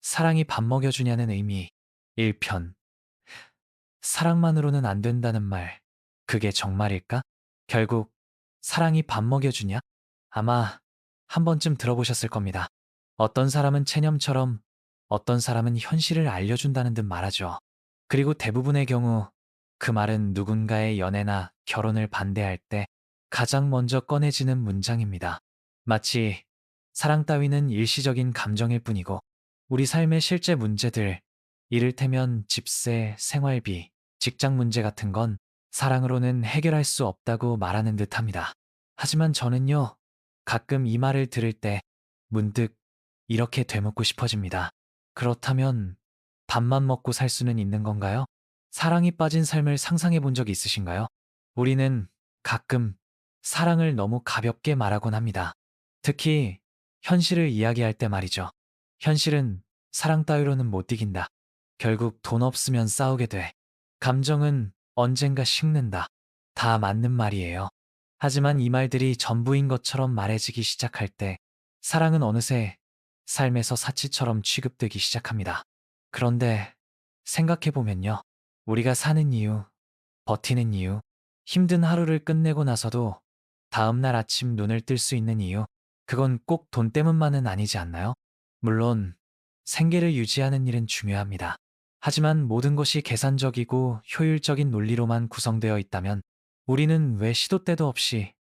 사랑이 밥 먹여주냐는 의미 1편. 사랑만으로는 안 된다는 말. 그게 정말일까? 결국 사랑이 밥 먹여주냐? 아마 한 번쯤 들어보셨을 겁니다. 어떤 사람은 체념처럼 어떤 사람은 현실을 알려준다는 듯 말하죠. 그리고 대부분의 경우 그 말은 누군가의 연애나 결혼을 반대할 때 가장 먼저 꺼내지는 문장입니다. 마치 사랑 따위는 일시적인 감정일 뿐이고 우리 삶의 실제 문제들, 이를테면 집세, 생활비, 직장 문제 같은 건 사랑으로는 해결할 수 없다고 말하는 듯합니다. 하지만 저는요, 가끔 이 말을 들을 때 문득 이렇게 되묻고 싶어집니다. 그렇다면 밥만 먹고 살 수는 있는 건가요? 사랑이 빠진 삶을 상상해 본 적 있으신가요? 우리는 가끔 사랑을 너무 가볍게 말하곤 합니다. 특히 현실을 이야기할 때 말이죠. 현실은 사랑 따위로는 못 이긴다. 결국 돈 없으면 싸우게 돼. 감정은 언젠가 식는다. 다 맞는 말이에요. 하지만 이 말들이 전부인 것처럼 말해지기 시작할 때 사랑은 어느새 삶에서 사치처럼 취급되기 시작합니다. 그런데 생각해보면요. 우리가 사는 이유, 버티는 이유, 힘든 하루를 끝내고 나서도 다음날 아침 눈을 뜰 수 있는 이유, 그건 꼭 돈 때문만은 아니지 않나요? 물론 생계를 유지하는 일은 중요합니다. 하지만 모든 것이 계산적이고 효율적인 논리로만 구성되어 있다면 우리는 왜 시도 때도 없이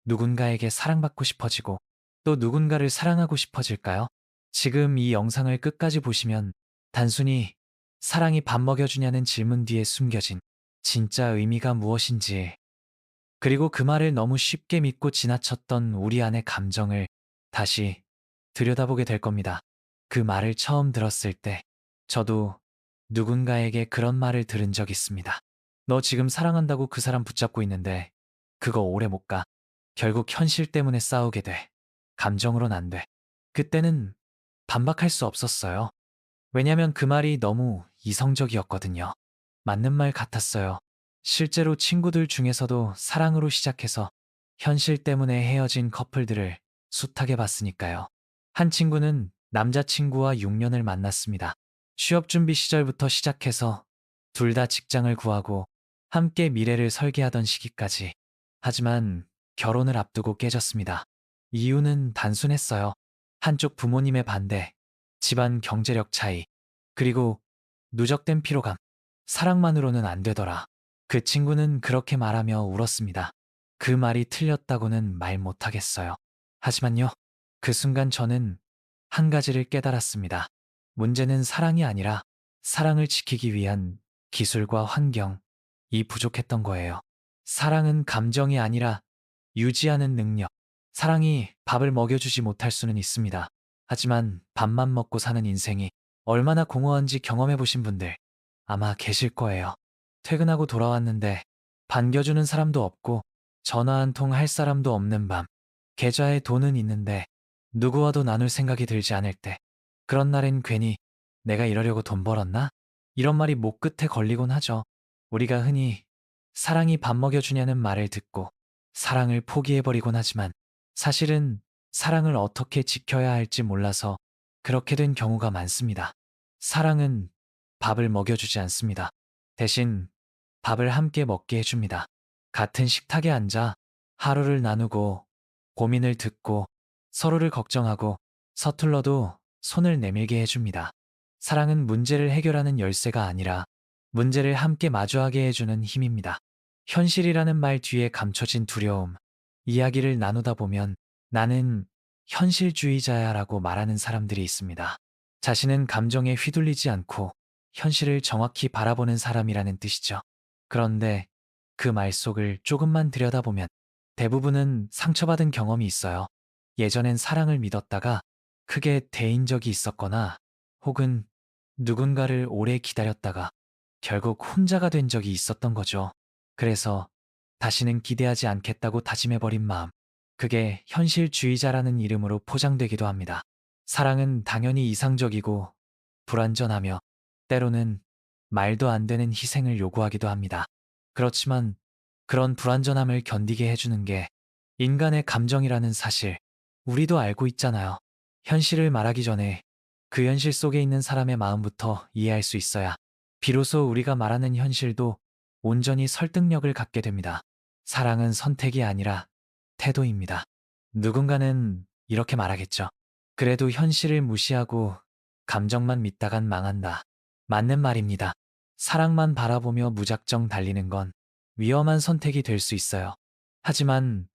누군가에게 사랑받고 싶어지고 또 누군가를 사랑하고 싶어질까요? 지금 이 영상을 끝까지 보시면 단순히 사랑이 밥 먹여주냐는 질문 뒤에 숨겨진 진짜 의미가 무엇인지, 그리고 그 말을 너무 쉽게 믿고 지나쳤던 우리 안의 감정을 다시 들여다보게 될 겁니다. 그 말을 처음 들었을 때 저도 누군가에게 그런 말을 들은 적 있습니다. 너 지금 사랑한다고 그 사람 붙잡고 있는데 그거 오래 못 가. 결국 현실 때문에 싸우게 돼. 감정으론 안 돼. 그때는 반박할 수 없었어요. 왜냐면 그 말이 너무 이성적이었거든요. 맞는 말 같았어요. 실제로 친구들 중에서도 사랑으로 시작해서 현실 때문에 헤어진 커플들을 숱하게 봤으니까요. 한 친구는 남자친구와 6년을 만났습니다. 취업 준비 시절부터 시작해서 둘 다 직장을 구하고 함께 미래를 설계하던 시기까지. 하지만 결혼을 앞두고 깨졌습니다. 이유는 단순했어요. 한쪽 부모님의 반대, 집안 경제력 차이, 그리고 누적된 피로감. 사랑만으로는 안 되더라. 그 친구는 그렇게 말하며 울었습니다. 그 말이 틀렸다고는 말 못하겠어요. 하지만요, 그 순간 저는 한 가지를 깨달았습니다. 문제는 사랑이 아니라 사랑을 지키기 위한 기술과 환경, 이 부족했던 거예요. 사랑은 감정이 아니라 유지하는 능력. 사랑이 밥을 먹여주지 못할 수는 있습니다. 하지만 밥만 먹고 사는 인생이 얼마나 공허한지 경험해 보신 분들 아마 계실 거예요. 퇴근하고 돌아왔는데 반겨주는 사람도 없고 전화 한 통 할 사람도 없는 밤. 계좌에 돈은 있는데 누구와도 나눌 생각이 들지 않을 때. 그런 날엔 괜히 내가 이러려고 돈 벌었나? 이런 말이 목 끝에 걸리곤 하죠. 우리가 흔히 사랑이 밥 먹여주냐는 말을 듣고 사랑을 포기해버리곤 하지만 사실은 사랑을 어떻게 지켜야 할지 몰라서 그렇게 된 경우가 많습니다. 사랑은 밥을 먹여주지 않습니다. 대신 밥을 함께 먹게 해줍니다. 같은 식탁에 앉아 하루를 나누고 고민을 듣고 서로를 걱정하고 서툴러도 손을 내밀게 해줍니다. 사랑은 문제를 해결하는 열쇠가 아니라 문제를 함께 마주하게 해주는 힘입니다. 현실이라는 말 뒤에 감춰진 두려움. 이야기를 나누다 보면 나는 현실주의자야라고 말하는 사람들이 있습니다. 자신은 감정에 휘둘리지 않고 현실을 정확히 바라보는 사람이라는 뜻이죠. 그런데 그 말 속을 조금만 들여다보면 대부분은 상처받은 경험이 있어요. 예전엔 사랑을 믿었다가 크게 데인 적이 있었거나 혹은 누군가를 오래 기다렸다가 결국 혼자가 된 적이 있었던 거죠. 그래서 다시는 기대하지 않겠다고 다짐해버린 마음. 그게 현실주의자라는 이름으로 포장되기도 합니다. 사랑은 당연히 이상적이고 불완전하며 때로는 말도 안 되는 희생을 요구하기도 합니다. 그렇지만 그런 불완전함을 견디게 해주는 게 인간의 감정이라는 사실, 우리도 알고 있잖아요. 현실을 말하기 전에 그 현실 속에 있는 사람의 마음부터 이해할 수 있어야 비로소 우리가 말하는 현실도 온전히 설득력을 갖게 됩니다. 사랑은 선택이 아니라 태도입니다. 누군가는 이렇게 말하겠죠. 그래도 현실을 무시하고 감정만 믿다간 망한다. 맞는 말입니다. 사랑만 바라보며 무작정 달리는 건 위험한 선택이 될 수 있어요. 하지만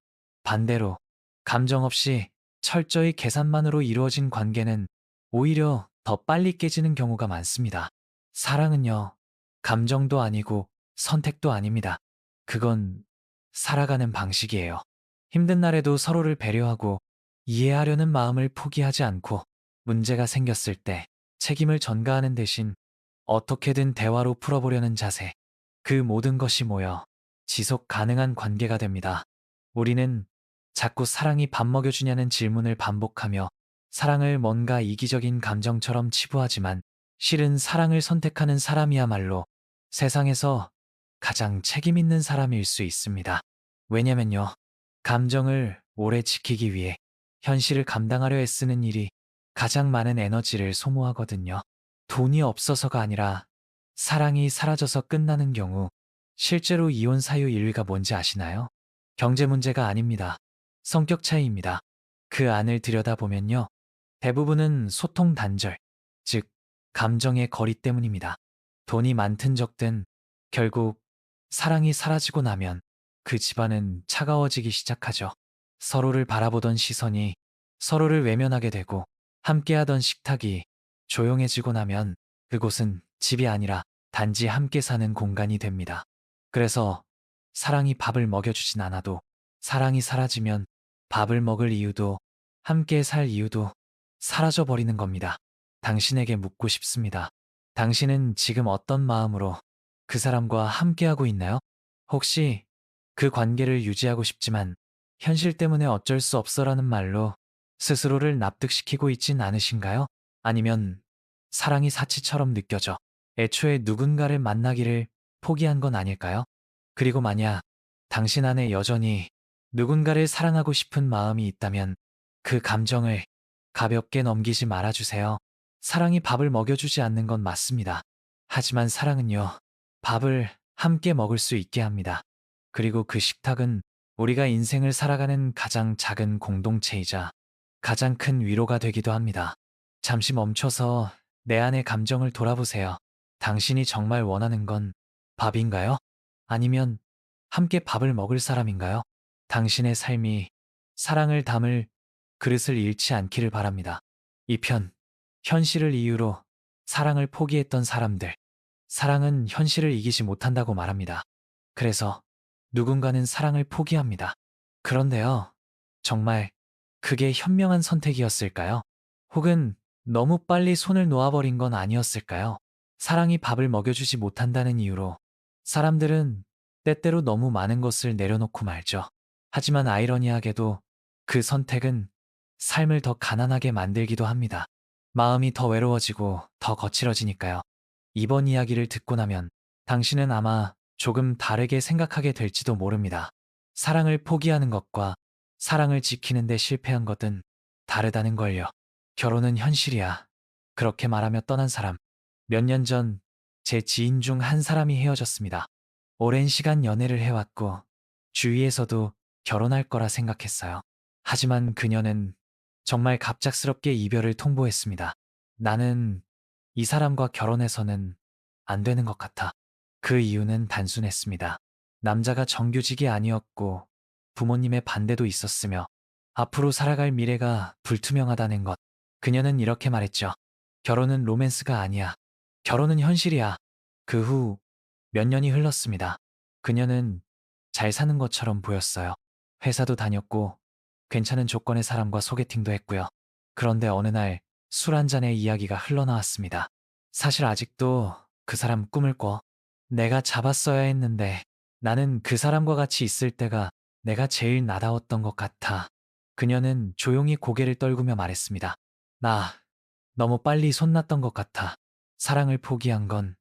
반대로 감정 없이 철저히 계산만으로 이루어진 관계는 오히려 더 빨리 깨지는 경우가 많습니다. 사랑은요, 감정도 아니고 선택도 아닙니다. 그건 살아가는 방식이에요. 힘든 날에도 서로를 배려하고 이해하려는 마음을 포기하지 않고 문제가 생겼을 때 책임을 전가하는 대신 어떻게든 대화로 풀어보려는 자세. 그 모든 것이 모여 지속 가능한 관계가 됩니다. 우리는 자꾸 사랑이 밥 먹여주냐는 질문을 반복하며 사랑을 뭔가 이기적인 감정처럼 치부하지만 실은 사랑을 선택하는 사람이야말로 세상에서 가장 책임 있는 사람일 수 있습니다. 왜냐면요. 감정을 오래 지키기 위해 현실을 감당하려 애쓰는 일이 가장 많은 에너지를 소모하거든요. 돈이 없어서가 아니라 사랑이 사라져서 끝나는 경우 실제로 이혼 사유 1위가 뭔지 아시나요? 경제 문제가 아닙니다. 성격 차이입니다. 그 안을 들여다보면요. 대부분은 소통 단절, 즉 감정의 거리 때문입니다. 돈이 많든 적든 결국 사랑이 사라지고 나면 그 집안은 차가워지기 시작하죠. 서로를 바라보던 시선이 서로를 외면하게 되고 함께하던 식탁이 조용해지고 나면 그곳은 집이 아니라 단지 함께 사는 공간이 됩니다. 그래서 사랑이 밥을 먹여주진 않아도 사랑이 사라지면 밥을 먹을 이유도 함께 살 이유도 사라져버리는 겁니다. 당신에게 묻고 싶습니다. 당신은 지금 어떤 마음으로 그 사람과 함께하고 있나요? 혹시 그 관계를 유지하고 싶지만 현실 때문에 어쩔 수 없어라는 말로 스스로를 납득시키고 있진 않으신가요? 아니면 사랑이 사치처럼 느껴져 애초에 누군가를 만나기를 포기한 건 아닐까요? 그리고 만약 당신 안에 여전히 누군가를 사랑하고 싶은 마음이 있다면 그 감정을 가볍게 넘기지 말아주세요. 사랑이 밥을 먹여주지 않는 건 맞습니다. 하지만 사랑은요, 밥을 함께 먹을 수 있게 합니다. 그리고 그 식탁은 우리가 인생을 살아가는 가장 작은 공동체이자 가장 큰 위로가 되기도 합니다. 잠시 멈춰서 내 안의 감정을 돌아보세요. 당신이 정말 원하는 건 밥인가요? 아니면 함께 밥을 먹을 사람인가요? 당신의 삶이 사랑을 담을 그릇을 잃지 않기를 바랍니다. 이 편, 현실을 이유로 사랑을 포기했던 사람들. 사랑은 현실을 이기지 못한다고 말합니다. 그래서 누군가는 사랑을 포기합니다. 그런데요, 정말 그게 현명한 선택이었을까요? 혹은 너무 빨리 손을 놓아버린 건 아니었을까요? 사랑이 밥을 먹여주지 못한다는 이유로 사람들은 때때로 너무 많은 것을 내려놓고 말죠. 하지만 아이러니하게도 그 선택은 삶을 더 가난하게 만들기도 합니다. 마음이 더 외로워지고 더 거칠어지니까요. 이번 이야기를 듣고 나면 당신은 아마 조금 다르게 생각하게 될지도 모릅니다. 사랑을 포기하는 것과 사랑을 지키는데 실패한 것은 다르다는 걸요. 결혼은 현실이야. 그렇게 말하며 떠난 사람. 몇 년 전 제 지인 중 한 사람이 헤어졌습니다. 오랜 시간 연애를 해왔고 주위에서도 결혼할 거라 생각했어요. 하지만 그녀는 정말 갑작스럽게 이별을 통보했습니다. 나는 이 사람과 결혼해서는 안 되는 것 같아. 그 이유는 단순했습니다. 남자가 정규직이 아니었고 부모님의 반대도 있었으며 앞으로 살아갈 미래가 불투명하다는 것. 그녀는 이렇게 말했죠. 결혼은 로맨스가 아니야. 결혼은 현실이야. 그 후 몇 년이 흘렀습니다. 그녀는 잘 사는 것처럼 보였어요. 회사도 다녔고 괜찮은 조건의 사람과 소개팅도 했고요. 그런데 어느 날 술 한 잔의 이야기가 흘러나왔습니다. 사실 아직도 그 사람 꿈을 꿔. 내가 잡았어야 했는데 나는 그 사람과 같이 있을 때가 내가 제일 나다웠던 것 같아. 그녀는 조용히 고개를 떨구며 말했습니다. 나 너무 빨리 손났던 것 같아. 사랑을 포기한 건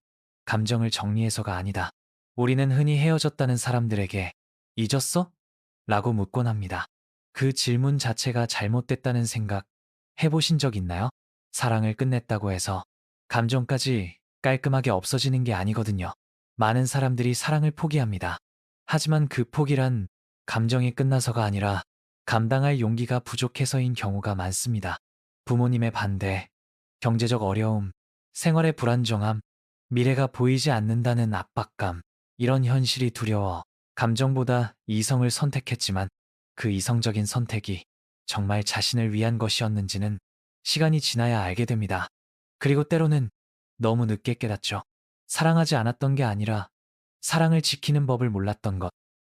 감정을 정리해서가 아니다. 우리는 흔히 헤어졌다는 사람들에게 잊었어? 라고 묻곤 합니다. 그 질문 자체가 잘못됐다는 생각 해보신 적 있나요? 사랑을 끝냈다고 해서 감정까지 깔끔하게 없어지는 게 아니거든요. 많은 사람들이 사랑을 포기합니다. 하지만 그 포기란 감정이 끝나서가 아니라 감당할 용기가 부족해서인 경우가 많습니다. 부모님의 반대, 경제적 어려움, 생활의 불안정함, 미래가 보이지 않는다는 압박감, 이런 현실이 두려워 감정보다 이성을 선택했지만 그 이성적인 선택이 정말 자신을 위한 것이었는지는 시간이 지나야 알게 됩니다. 그리고 때로는 너무 늦게 깨닫죠. 사랑하지 않았던 게 아니라 사랑을 지키는 법을 몰랐던 것.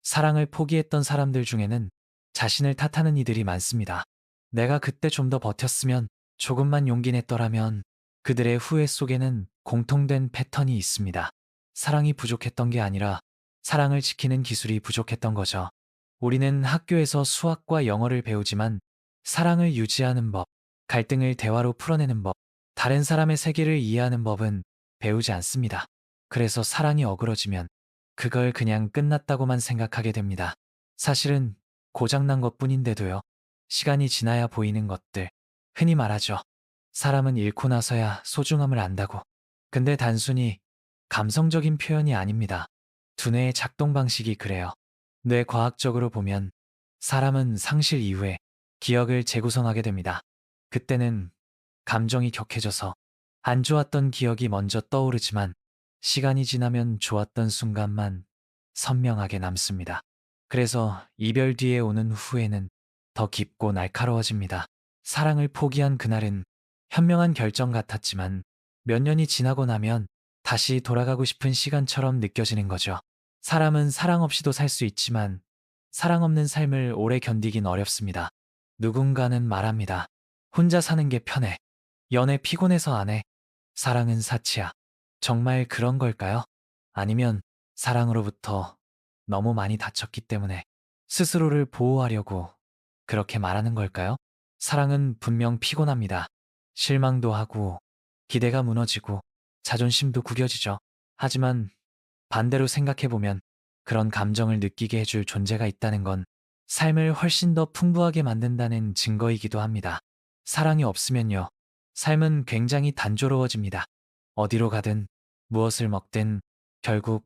사랑을 포기했던 사람들 중에는 자신을 탓하는 이들이 많습니다. 내가 그때 좀 더 버텼으면, 조금만 용기 냈더라면. 그들의 후회 속에는 공통된 패턴이 있습니다. 사랑이 부족했던 게 아니라 사랑을 지키는 기술이 부족했던 거죠. 우리는 학교에서 수학과 영어를 배우지만 사랑을 유지하는 법, 갈등을 대화로 풀어내는 법, 다른 사람의 세계를 이해하는 법은 배우지 않습니다. 그래서 사랑이 어그러지면 그걸 그냥 끝났다고만 생각하게 됩니다. 사실은 고장난 것뿐인데도요. 시간이 지나야 보이는 것들. 흔히 말하죠. 사람은 잃고 나서야 소중함을 안다고. 근데 단순히 감성적인 표현이 아닙니다. 두뇌의 작동 방식이 그래요. 뇌과학적으로 보면 사람은 상실 이후에 기억을 재구성하게 됩니다. 그때는 감정이 격해져서 안 좋았던 기억이 먼저 떠오르지만 시간이 지나면 좋았던 순간만 선명하게 남습니다. 그래서 이별 뒤에 오는 후회는 더 깊고 날카로워집니다. 사랑을 포기한 그날은 현명한 결정 같았지만 몇 년이 지나고 나면 다시 돌아가고 싶은 시간처럼 느껴지는 거죠. 사람은 사랑 없이도 살 수 있지만 사랑 없는 삶을 오래 견디긴 어렵습니다. 누군가는 말합니다. 혼자 사는 게 편해. 연애 피곤해서 안 해. 사랑은 사치야. 정말 그런 걸까요? 아니면 사랑으로부터 너무 많이 다쳤기 때문에 스스로를 보호하려고 그렇게 말하는 걸까요? 사랑은 분명 피곤합니다. 실망도 하고, 기대가 무너지고, 자존심도 구겨지죠. 하지만 반대로 생각해보면 그런 감정을 느끼게 해줄 존재가 있다는 건 삶을 훨씬 더 풍부하게 만든다는 증거이기도 합니다. 사랑이 없으면요, 삶은 굉장히 단조로워집니다. 어디로 가든, 무엇을 먹든 결국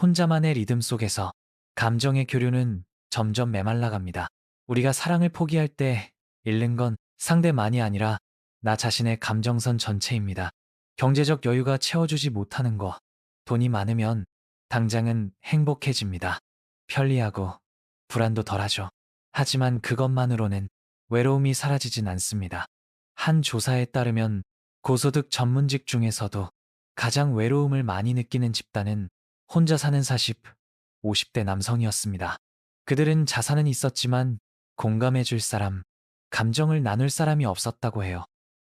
혼자만의 리듬 속에서 감정의 교류는 점점 메말라갑니다. 우리가 사랑을 포기할 때 잃는 건 상대만이 아니라 나 자신의 감정선 전체입니다. 경제적 여유가 채워주지 못하는 거, 돈이 많으면 당장은 행복해집니다. 편리하고 불안도 덜하죠. 하지만 그것만으로는 외로움이 사라지진 않습니다. 한 조사에 따르면 고소득 전문직 중에서도 가장 외로움을 많이 느끼는 집단은 혼자 사는 40, 50대 남성이었습니다. 그들은 자산은 있었지만 공감해 줄 사람, 감정을 나눌 사람이 없었다고 해요.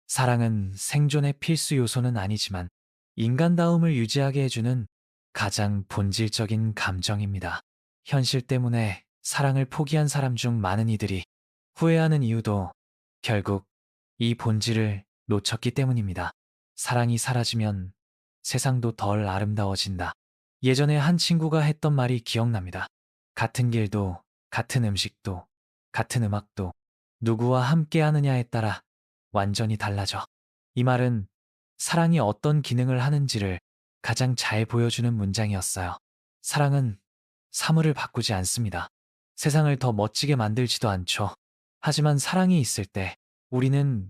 사랑은 생존의 필수 요소는 아니지만 인간다움을 유지하게 해주는 가장 본질적인 감정입니다. 현실 때문에 사랑을 포기한 사람 중 많은 이들이 후회하는 이유도 결국 이 본질을 놓쳤기 때문입니다. 사랑이 사라지면 세상도 덜 아름다워진다. 예전에 한 친구가 했던 말이 기억납니다. 같은 길도, 같은 음식도, 같은 음악도 누구와 함께 하느냐에 따라 완전히 달라져. 이 말은 사랑이 어떤 기능을 하는지를 가장 잘 보여주는 문장이었어요. 사랑은 사물을 바꾸지 않습니다. 세상을 더 멋지게 만들지도 않죠. 하지만 사랑이 있을 때 우리는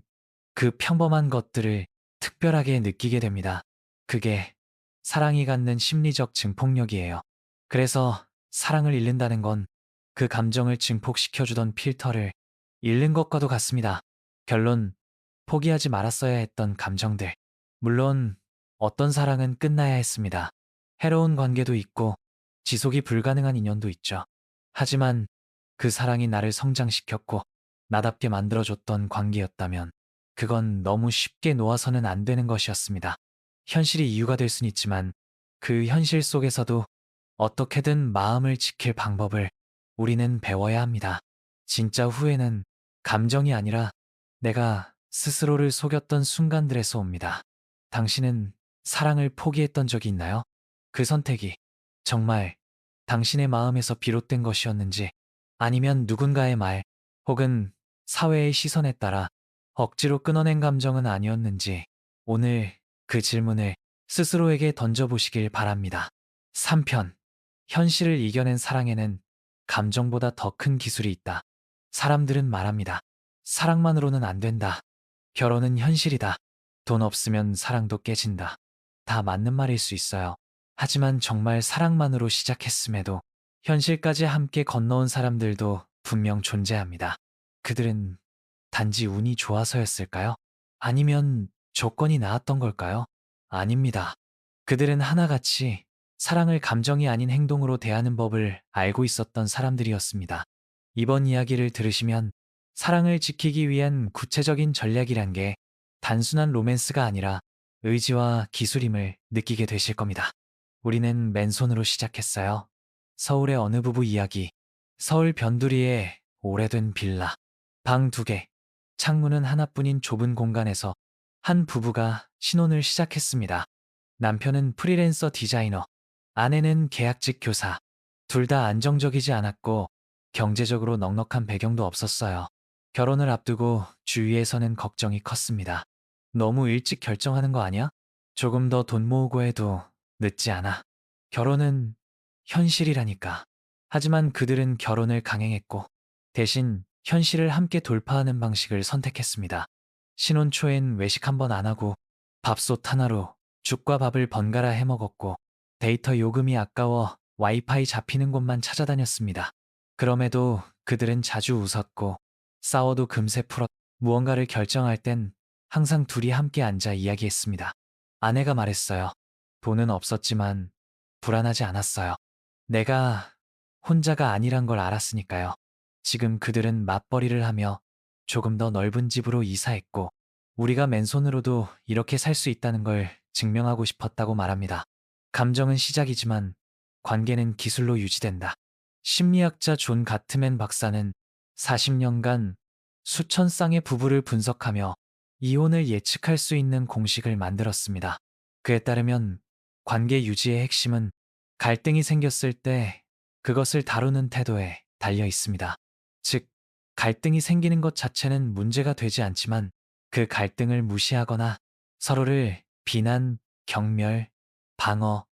그 평범한 것들을 특별하게 느끼게 됩니다. 그게 사랑이 갖는 심리적 증폭력이에요. 그래서 사랑을 잃는다는 건 그 감정을 증폭시켜주던 필터를 잃는 것과도 같습니다. 결론, 포기하지 말았어야 했던 감정들. 물론 어떤 사랑은 끝나야 했습니다. 해로운 관계도 있고 지속이 불가능한 인연도 있죠. 하지만 그 사랑이 나를 성장시켰고 나답게 만들어줬던 관계였다면 그건 너무 쉽게 놓아서는 안 되는 것이었습니다. 현실이 이유가 될 순 있지만 그 현실 속에서도 어떻게든 마음을 지킬 방법을 우리는 배워야 합니다. 진짜 후회는 감정이 아니라 내가 스스로를 속였던 순간들에서 옵니다. 당신은 사랑을 포기했던 적이 있나요? 그 선택이 정말 당신의 마음에서 비롯된 것이었는지, 아니면 누군가의 말 혹은 사회의 시선에 따라 억지로 끊어낸 감정은 아니었는지 오늘 그 질문을 스스로에게 던져보시길 바랍니다. 3편. 현실을 이겨낸 사랑에는 감정보다 더 큰 기술이 있다. 사람들은 말합니다. 사랑만으로는 안 된다. 결혼은 현실이다. 돈 없으면 사랑도 깨진다. 다 맞는 말일 수 있어요. 하지만 정말 사랑만으로 시작했음에도 현실까지 함께 건너온 사람들도 분명 존재합니다. 그들은 단지 운이 좋아서였을까요? 아니면 조건이 나았던 걸까요? 아닙니다. 그들은 하나같이 사랑을 감정이 아닌 행동으로 대하는 법을 알고 있었던 사람들이었습니다. 이번 이야기를 들으시면 사랑을 지키기 위한 구체적인 전략이란 게 단순한 로맨스가 아니라 의지와 기술임을 느끼게 되실 겁니다. 우리는 맨손으로 시작했어요. 서울의 어느 부부 이야기. 서울 변두리의 오래된 빌라. 방 2개. 창문은 하나뿐인 좁은 공간에서 한 부부가 신혼을 시작했습니다. 남편은 프리랜서 디자이너, 아내는 계약직 교사. 둘 다 안정적이지 않았고 경제적으로 넉넉한 배경도 없었어요. 결혼을 앞두고 주위에서는 걱정이 컸습니다. 너무 일찍 결정하는 거 아니야? 조금 더 돈 모으고 해도 늦지 않아. 결혼은 현실이라니까. 하지만 그들은 결혼을 강행했고 대신 현실을 함께 돌파하는 방식을 선택했습니다. 신혼 초엔 외식 한 번 안 하고 밥솥 하나로 죽과 밥을 번갈아 해 먹었고 데이터 요금이 아까워 와이파이 잡히는 곳만 찾아다녔습니다. 그럼에도 그들은 자주 웃었고 싸워도 금세 풀었. 무언가를 결정할 땐 항상 둘이 함께 앉아 이야기했습니다. 아내가 말했어요. 돈은 없었지만 불안하지 않았어요. 내가 혼자가 아니란 걸 알았으니까요. 지금 그들은 맞벌이를 하며 조금 더 넓은 집으로 이사했고 우리가 맨손으로도 이렇게 살 수 있다는 걸 증명하고 싶었다고 말합니다. 감정은 시작이지만 관계는 기술로 유지된다. 심리학자 존 가트맨 박사는 40년간 수천 쌍의 부부를 분석하며 이혼을 예측할 수 있는 공식을 만들었습니다. 그에 따르면 관계 유지의 핵심은 갈등이 생겼을 때 그것을 다루는 태도에 달려 있습니다. 즉, 갈등이 생기는 것 자체는 문제가 되지 않지만 그 갈등을 무시하거나 서로를 비난, 경멸, 방어,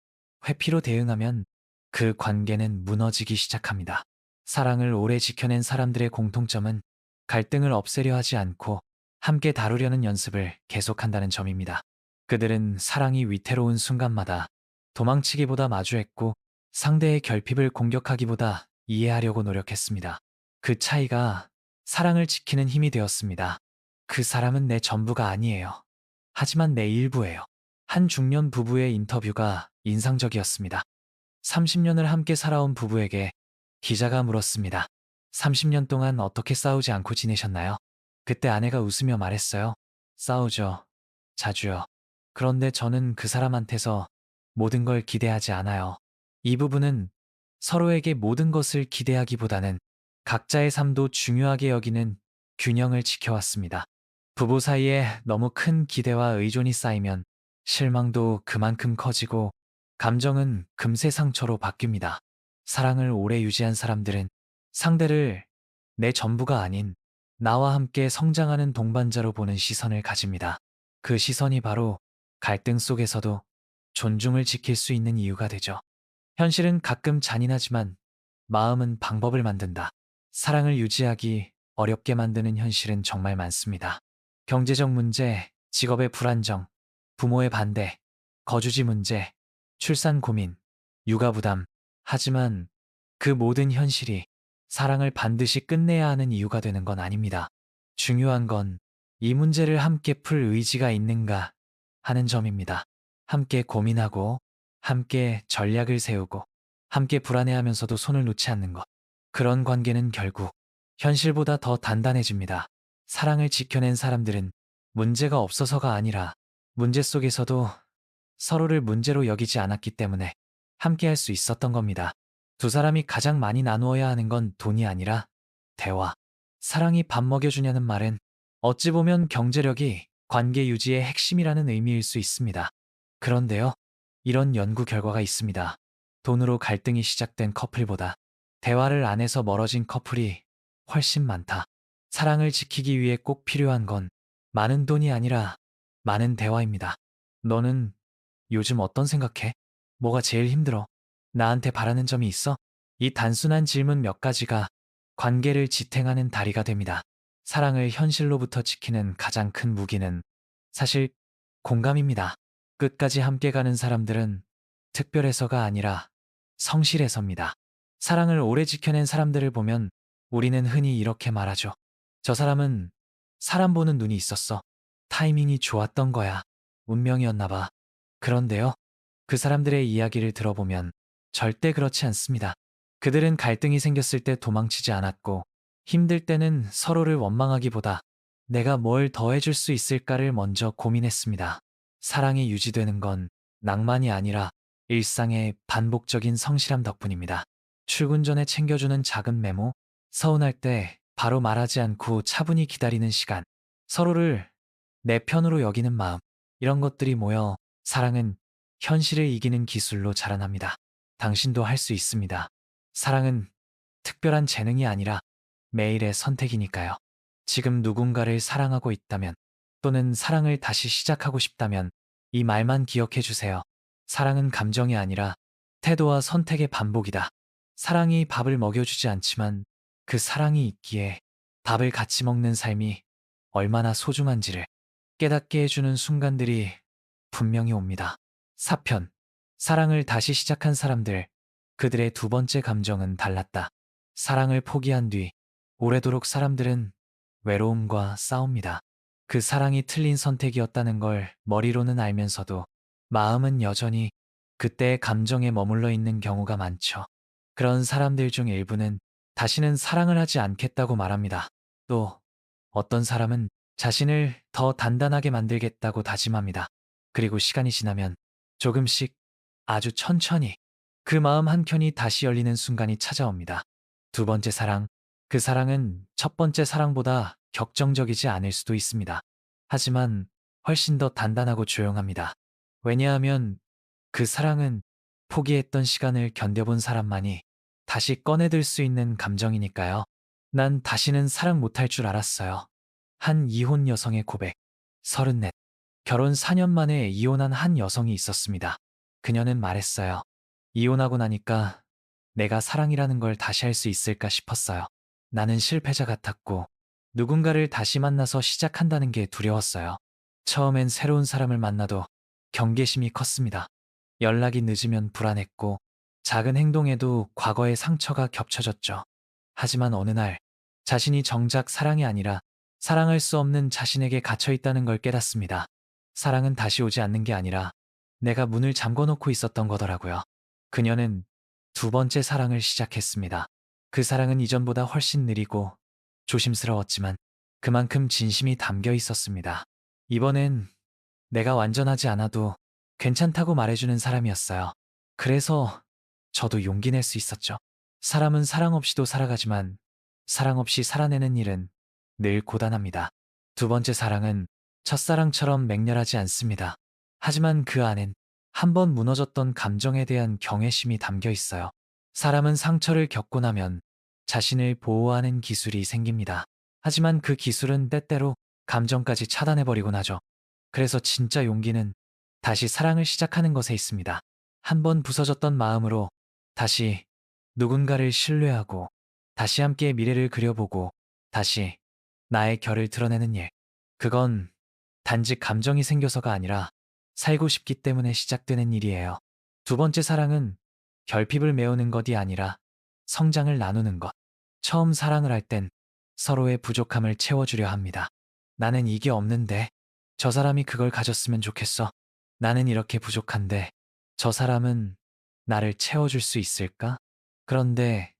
회피로 대응하면 그 관계는 무너지기 시작합니다. 사랑을 오래 지켜낸 사람들의 공통점은 갈등을 없애려 하지 않고 함께 다루려는 연습을 계속한다는 점입니다. 그들은 사랑이 위태로운 순간마다 도망치기보다 마주했고 상대의 결핍을 공격하기보다 이해하려고 노력했습니다. 그 차이가 사랑을 지키는 힘이 되었습니다. 그 사람은 내 전부가 아니에요. 하지만 내 일부예요. 한 중년 부부의 인터뷰가 인상적이었습니다. 30년을 함께 살아온 부부에게 기자가 물었습니다. 30년 동안 어떻게 싸우지 않고 지내셨나요? 그때 아내가 웃으며 말했어요. 싸우죠. 자주요. 그런데 저는 그 사람한테서 모든 걸 기대하지 않아요. 이 부분은 서로에게 모든 것을 기대하기보다는 각자의 삶도 중요하게 여기는 균형을 지켜왔습니다. 부부 사이에 너무 큰 기대와 의존이 쌓이면 실망도 그만큼 커지고 감정은 금세 상처로 바뀝니다. 사랑을 오래 유지한 사람들은 상대를 내 전부가 아닌 나와 함께 성장하는 동반자로 보는 시선을 가집니다. 그 시선이 바로 갈등 속에서도 존중을 지킬 수 있는 이유가 되죠. 현실은 가끔 잔인하지만 마음은 방법을 만든다. 사랑을 유지하기 어렵게 만드는 현실은 정말 많습니다. 경제적 문제, 직업의 불안정, 부모의 반대, 거주지 문제, 출산 고민, 육아 부담. 하지만 그 모든 현실이 사랑을 반드시 끝내야 하는 이유가 되는 건 아닙니다. 중요한 건 이 문제를 함께 풀 의지가 있는가 하는 점입니다. 함께 고민하고, 함께 전략을 세우고, 함께 불안해하면서도 손을 놓지 않는 것. 그런 관계는 결국 현실보다 더 단단해집니다. 사랑을 지켜낸 사람들은 문제가 없어서가 아니라 문제 속에서도 서로를 문제로 여기지 않았기 때문에 함께 할 수 있었던 겁니다. 두 사람이 가장 많이 나누어야 하는 건 돈이 아니라 대화. 사랑이 밥 먹여주냐는 말은 어찌 보면 경제력이 관계 유지의 핵심이라는 의미일 수 있습니다. 그런데요, 이런 연구 결과가 있습니다. 돈으로 갈등이 시작된 커플보다 대화를 안 해서 멀어진 커플이 훨씬 많다. 사랑을 지키기 위해 꼭 필요한 건 많은 돈이 아니라 많은 대화입니다. 너는 요즘 어떤 생각해? 뭐가 제일 힘들어? 나한테 바라는 점이 있어? 이 단순한 질문 몇 가지가 관계를 지탱하는 다리가 됩니다. 사랑을 현실로부터 지키는 가장 큰 무기는 사실 공감입니다. 끝까지 함께 가는 사람들은 특별해서가 아니라 성실해서입니다. 사랑을 오래 지켜낸 사람들을 보면 우리는 흔히 이렇게 말하죠. 저 사람은 사람 보는 눈이 있었어. 타이밍이 좋았던 거야. 운명이었나 봐. 그런데요, 그 사람들의 이야기를 들어보면 절대 그렇지 않습니다. 그들은 갈등이 생겼을 때 도망치지 않았고, 힘들 때는 서로를 원망하기보다 내가 뭘 더해줄 수 있을까를 먼저 고민했습니다. 사랑이 유지되는 건 낭만이 아니라 일상의 반복적인 성실함 덕분입니다. 출근 전에 챙겨주는 작은 메모, 서운할 때 바로 말하지 않고 차분히 기다리는 시간, 서로를 내 편으로 여기는 마음, 이런 것들이 모여 사랑은 현실을 이기는 기술로 자라납니다. 당신도 할 수 있습니다. 사랑은 특별한 재능이 아니라 매일의 선택이니까요. 지금 누군가를 사랑하고 있다면 또는 사랑을 다시 시작하고 싶다면 이 말만 기억해 주세요. 사랑은 감정이 아니라 태도와 선택의 반복이다. 사랑이 밥을 먹여주지 않지만 그 사랑이 있기에 밥을 같이 먹는 삶이 얼마나 소중한지를 깨닫게 해주는 순간들이 분명히 옵니다. 사편, 사랑을 다시 시작한 사람들, 그들의 두 번째 감정은 달랐다. 사랑을 포기한 뒤 오래도록 사람들은 외로움과 싸웁니다. 그 사랑이 틀린 선택이었다는 걸 머리로는 알면서도 마음은 여전히 그때의 감정에 머물러 있는 경우가 많죠. 그런 사람들 중 일부는 다시는 사랑을 하지 않겠다고 말합니다. 또 어떤 사람은 자신을 더 단단하게 만들겠다고 다짐합니다. 그리고 시간이 지나면 조금씩 아주 천천히 그 마음 한켠이 다시 열리는 순간이 찾아옵니다. 두 번째 사랑, 그 사랑은 첫 번째 사랑보다 격정적이지 않을 수도 있습니다. 하지만 훨씬 더 단단하고 조용합니다. 왜냐하면 그 사랑은 포기했던 시간을 견뎌본 사람만이 다시 꺼내들 수 있는 감정이니까요. 난 다시는 사랑 못할 줄 알았어요. 한 이혼 여성의 고백. 34. 결혼 4년 만에 이혼한 한 여성이 있었습니다. 그녀는 말했어요. 이혼하고 나니까 내가 사랑이라는 걸 다시 할 수 있을까 싶었어요. 나는 실패자 같았고 누군가를 다시 만나서 시작한다는 게 두려웠어요. 처음엔 새로운 사람을 만나도 경계심이 컸습니다. 연락이 늦으면 불안했고 작은 행동에도 과거의 상처가 겹쳐졌죠. 하지만 어느 날 자신이 정작 사랑이 아니라 사랑할 수 없는 자신에게 갇혀 있다는 걸 깨닫습니다. 사랑은 다시 오지 않는 게 아니라 내가 문을 잠궈 놓고 있었던 거더라고요. 그녀는 두 번째 사랑을 시작했습니다. 그 사랑은 이전보다 훨씬 느리고 조심스러웠지만 그만큼 진심이 담겨 있었습니다. 이번엔 내가 완전하지 않아도 괜찮다고 말해주는 사람이었어요. 그래서 저도 용기 낼 수 있었죠. 사람은 사랑 없이도 살아가지만 사랑 없이 살아내는 일은 늘 고단합니다. 두 번째 사랑은 첫사랑처럼 맹렬하지 않습니다. 하지만 그 안엔 한 번 무너졌던 감정에 대한 경외심이 담겨 있어요. 사람은 상처를 겪고 나면 자신을 보호하는 기술이 생깁니다. 하지만 그 기술은 때때로 감정까지 차단해버리곤 하죠. 그래서 진짜 용기는 다시 사랑을 시작하는 것에 있습니다. 한 번 부서졌던 마음으로 다시 누군가를 신뢰하고 다시 함께 미래를 그려보고 다시 나의 결을 드러내는 일. 그건 단지 감정이 생겨서가 아니라 살고 싶기 때문에 시작되는 일이에요. 두 번째 사랑은 결핍을 메우는 것이 아니라 성장을 나누는 것. 처음 사랑을 할 땐 서로의 부족함을 채워주려 합니다. 나는 이게 없는데 저 사람이 그걸 가졌으면 좋겠어. 나는 이렇게 부족한데 저 사람은 나를 채워줄 수 있을까? 그런데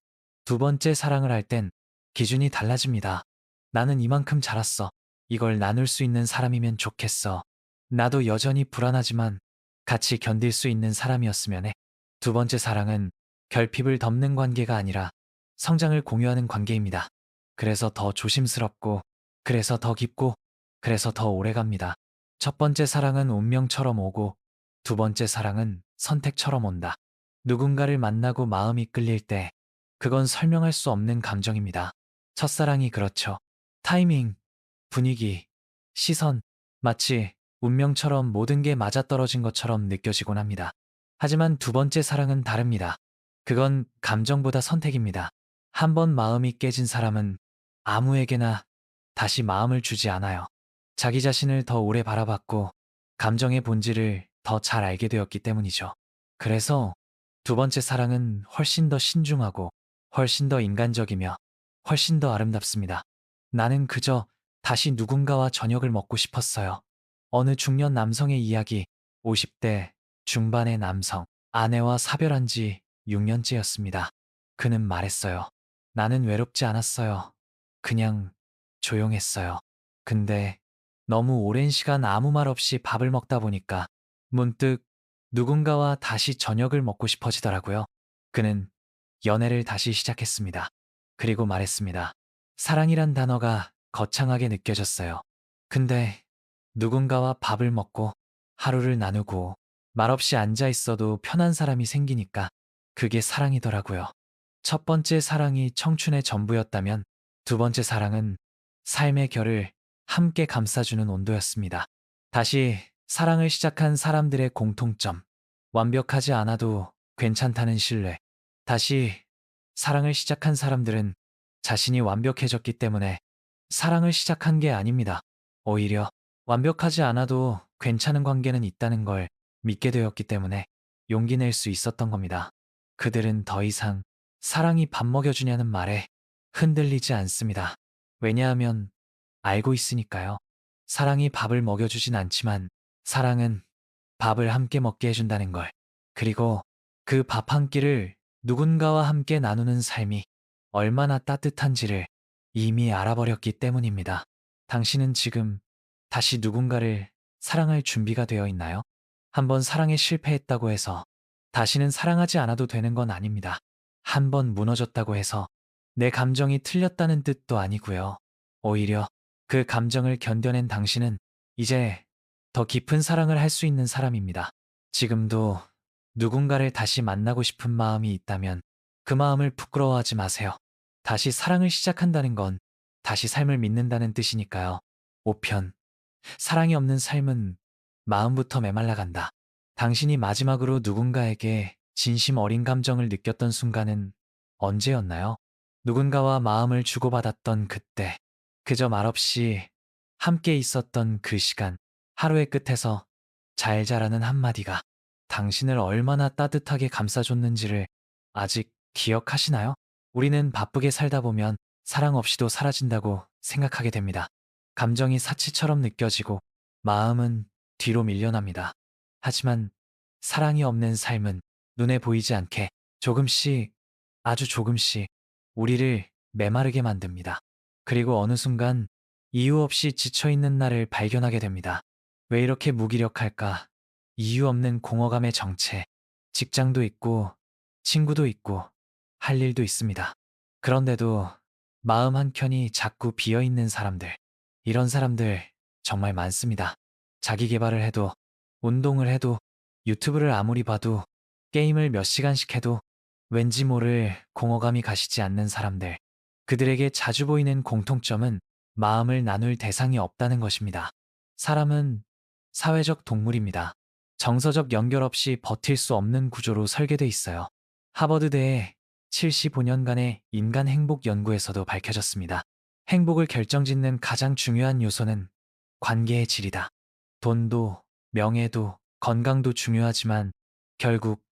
두 번째 사랑을 할 땐 기준이 달라집니다. 나는 이만큼 자랐어. 이걸 나눌 수 있는 사람이면 좋겠어. 나도 여전히 불안하지만 같이 견딜 수 있는 사람이었으면 해. 두 번째 사랑은 결핍을 덮는 관계가 아니라 성장을 공유하는 관계입니다. 그래서 더 조심스럽고, 그래서 더 깊고, 그래서 더 오래 갑니다. 첫 번째 사랑은 운명처럼 오고, 두 번째 사랑은 선택처럼 온다. 누군가를 만나고 마음이 끌릴 때, 그건 설명할 수 없는 감정입니다. 첫사랑이 그렇죠. 타이밍, 분위기, 시선, 마치 운명처럼 모든 게 맞아떨어진 것처럼 느껴지곤 합니다. 하지만 두 번째 사랑은 다릅니다. 그건 감정보다 선택입니다. 한 번 마음이 깨진 사람은 아무에게나 다시 마음을 주지 않아요. 자기 자신을 더 오래 바라봤고 감정의 본질을 더 잘 알게 되었기 때문이죠. 그래서 두 번째 사랑은 훨씬 더 신중하고 훨씬 더 인간적이며 훨씬 더 아름답습니다. 나는 그저 다시 누군가와 저녁을 먹고 싶었어요. 어느 중년 남성의 이야기, 50대 중반의 남성, 아내와 사별한 지 6년째였습니다. 그는 말했어요. 나는 외롭지 않았어요. 그냥 조용했어요. 근데 너무 오랜 시간 아무 말 없이 밥을 먹다 보니까 문득 누군가와 다시 저녁을 먹고 싶어지더라고요. 그는 연애를 다시 시작했습니다. 그리고 말했습니다. 사랑이란 단어가 거창하게 느껴졌어요. 근데 누군가와 밥을 먹고 하루를 나누고 말없이 앉아 있어도 편한 사람이 생기니까 그게 사랑이더라고요. 첫 번째 사랑이 청춘의 전부였다면 두 번째 사랑은 삶의 결을 함께 감싸주는 온도였습니다. 다시 사랑을 시작한 사람들의 공통점, 완벽하지 않아도 괜찮다는 신뢰. 다시 사랑을 시작한 사람들은 자신이 완벽해졌기 때문에 사랑을 시작한 게 아닙니다. 오히려 완벽하지 않아도 괜찮은 관계는 있다는 걸 믿게 되었기 때문에 용기 낼 수 있었던 겁니다. 그들은 더 이상 사랑이 밥 먹여주냐는 말에 흔들리지 않습니다. 왜냐하면 알고 있으니까요. 사랑이 밥을 먹여주진 않지만 사랑은 밥을 함께 먹게 해준다는 걸. 그리고 그 밥 한 끼를 누군가와 함께 나누는 삶이 얼마나 따뜻한지를 이미 알아버렸기 때문입니다. 당신은 지금 다시 누군가를 사랑할 준비가 되어 있나요? 한번 사랑에 실패했다고 해서 다시는 사랑하지 않아도 되는 건 아닙니다. 한 번 무너졌다고 해서 내 감정이 틀렸다는 뜻도 아니고요. 오히려 그 감정을 견뎌낸 당신은 이제 더 깊은 사랑을 할 수 있는 사람입니다. 지금도 누군가를 다시 만나고 싶은 마음이 있다면 그 마음을 부끄러워하지 마세요. 다시 사랑을 시작한다는 건 다시 삶을 믿는다는 뜻이니까요. 5편. 사랑이 없는 삶은 마음부터 메말라간다. 당신이 마지막으로 누군가에게 진심 어린 감정을 느꼈던 순간은 언제였나요? 누군가와 마음을 주고받았던 그때, 그저 말없이 함께 있었던 그 시간, 하루의 끝에서 잘 자라는 한마디가 당신을 얼마나 따뜻하게 감싸줬는지를 아직 기억하시나요? 우리는 바쁘게 살다 보면 사랑 없이도 사라진다고 생각하게 됩니다. 감정이 사치처럼 느껴지고 마음은 뒤로 밀려납니다. 하지만 사랑이 없는 삶은 눈에 보이지 않게 조금씩, 아주 조금씩 우리를 메마르게 만듭니다. 그리고 어느 순간 이유 없이 지쳐있는 나를 발견하게 됩니다. 왜 이렇게 무기력할까? 이유 없는 공허감의 정체. 직장도 있고, 친구도 있고, 할 일도 있습니다. 그런데도 마음 한켠이 자꾸 비어있는 사람들. 이런 사람들 정말 많습니다. 자기 개발을 해도, 운동을 해도, 유튜브를 아무리 봐도, 게임을 몇 시간씩 해도 왠지 모를 공허감이 가시지 않는 사람들. 그들에게 자주 보이는 공통점은 마음을 나눌 대상이 없다는 것입니다. 사람은 사회적 동물입니다. 정서적 연결 없이 버틸 수 없는 구조로 설계돼 있어요. 하버드대의 75년간의 인간 행복 연구에서도 밝혀졌습니다. 행복을 결정짓는 가장 중요한 요소는 관계의 질이다. 돈도, 명예도, 건강도 중요하지만 결국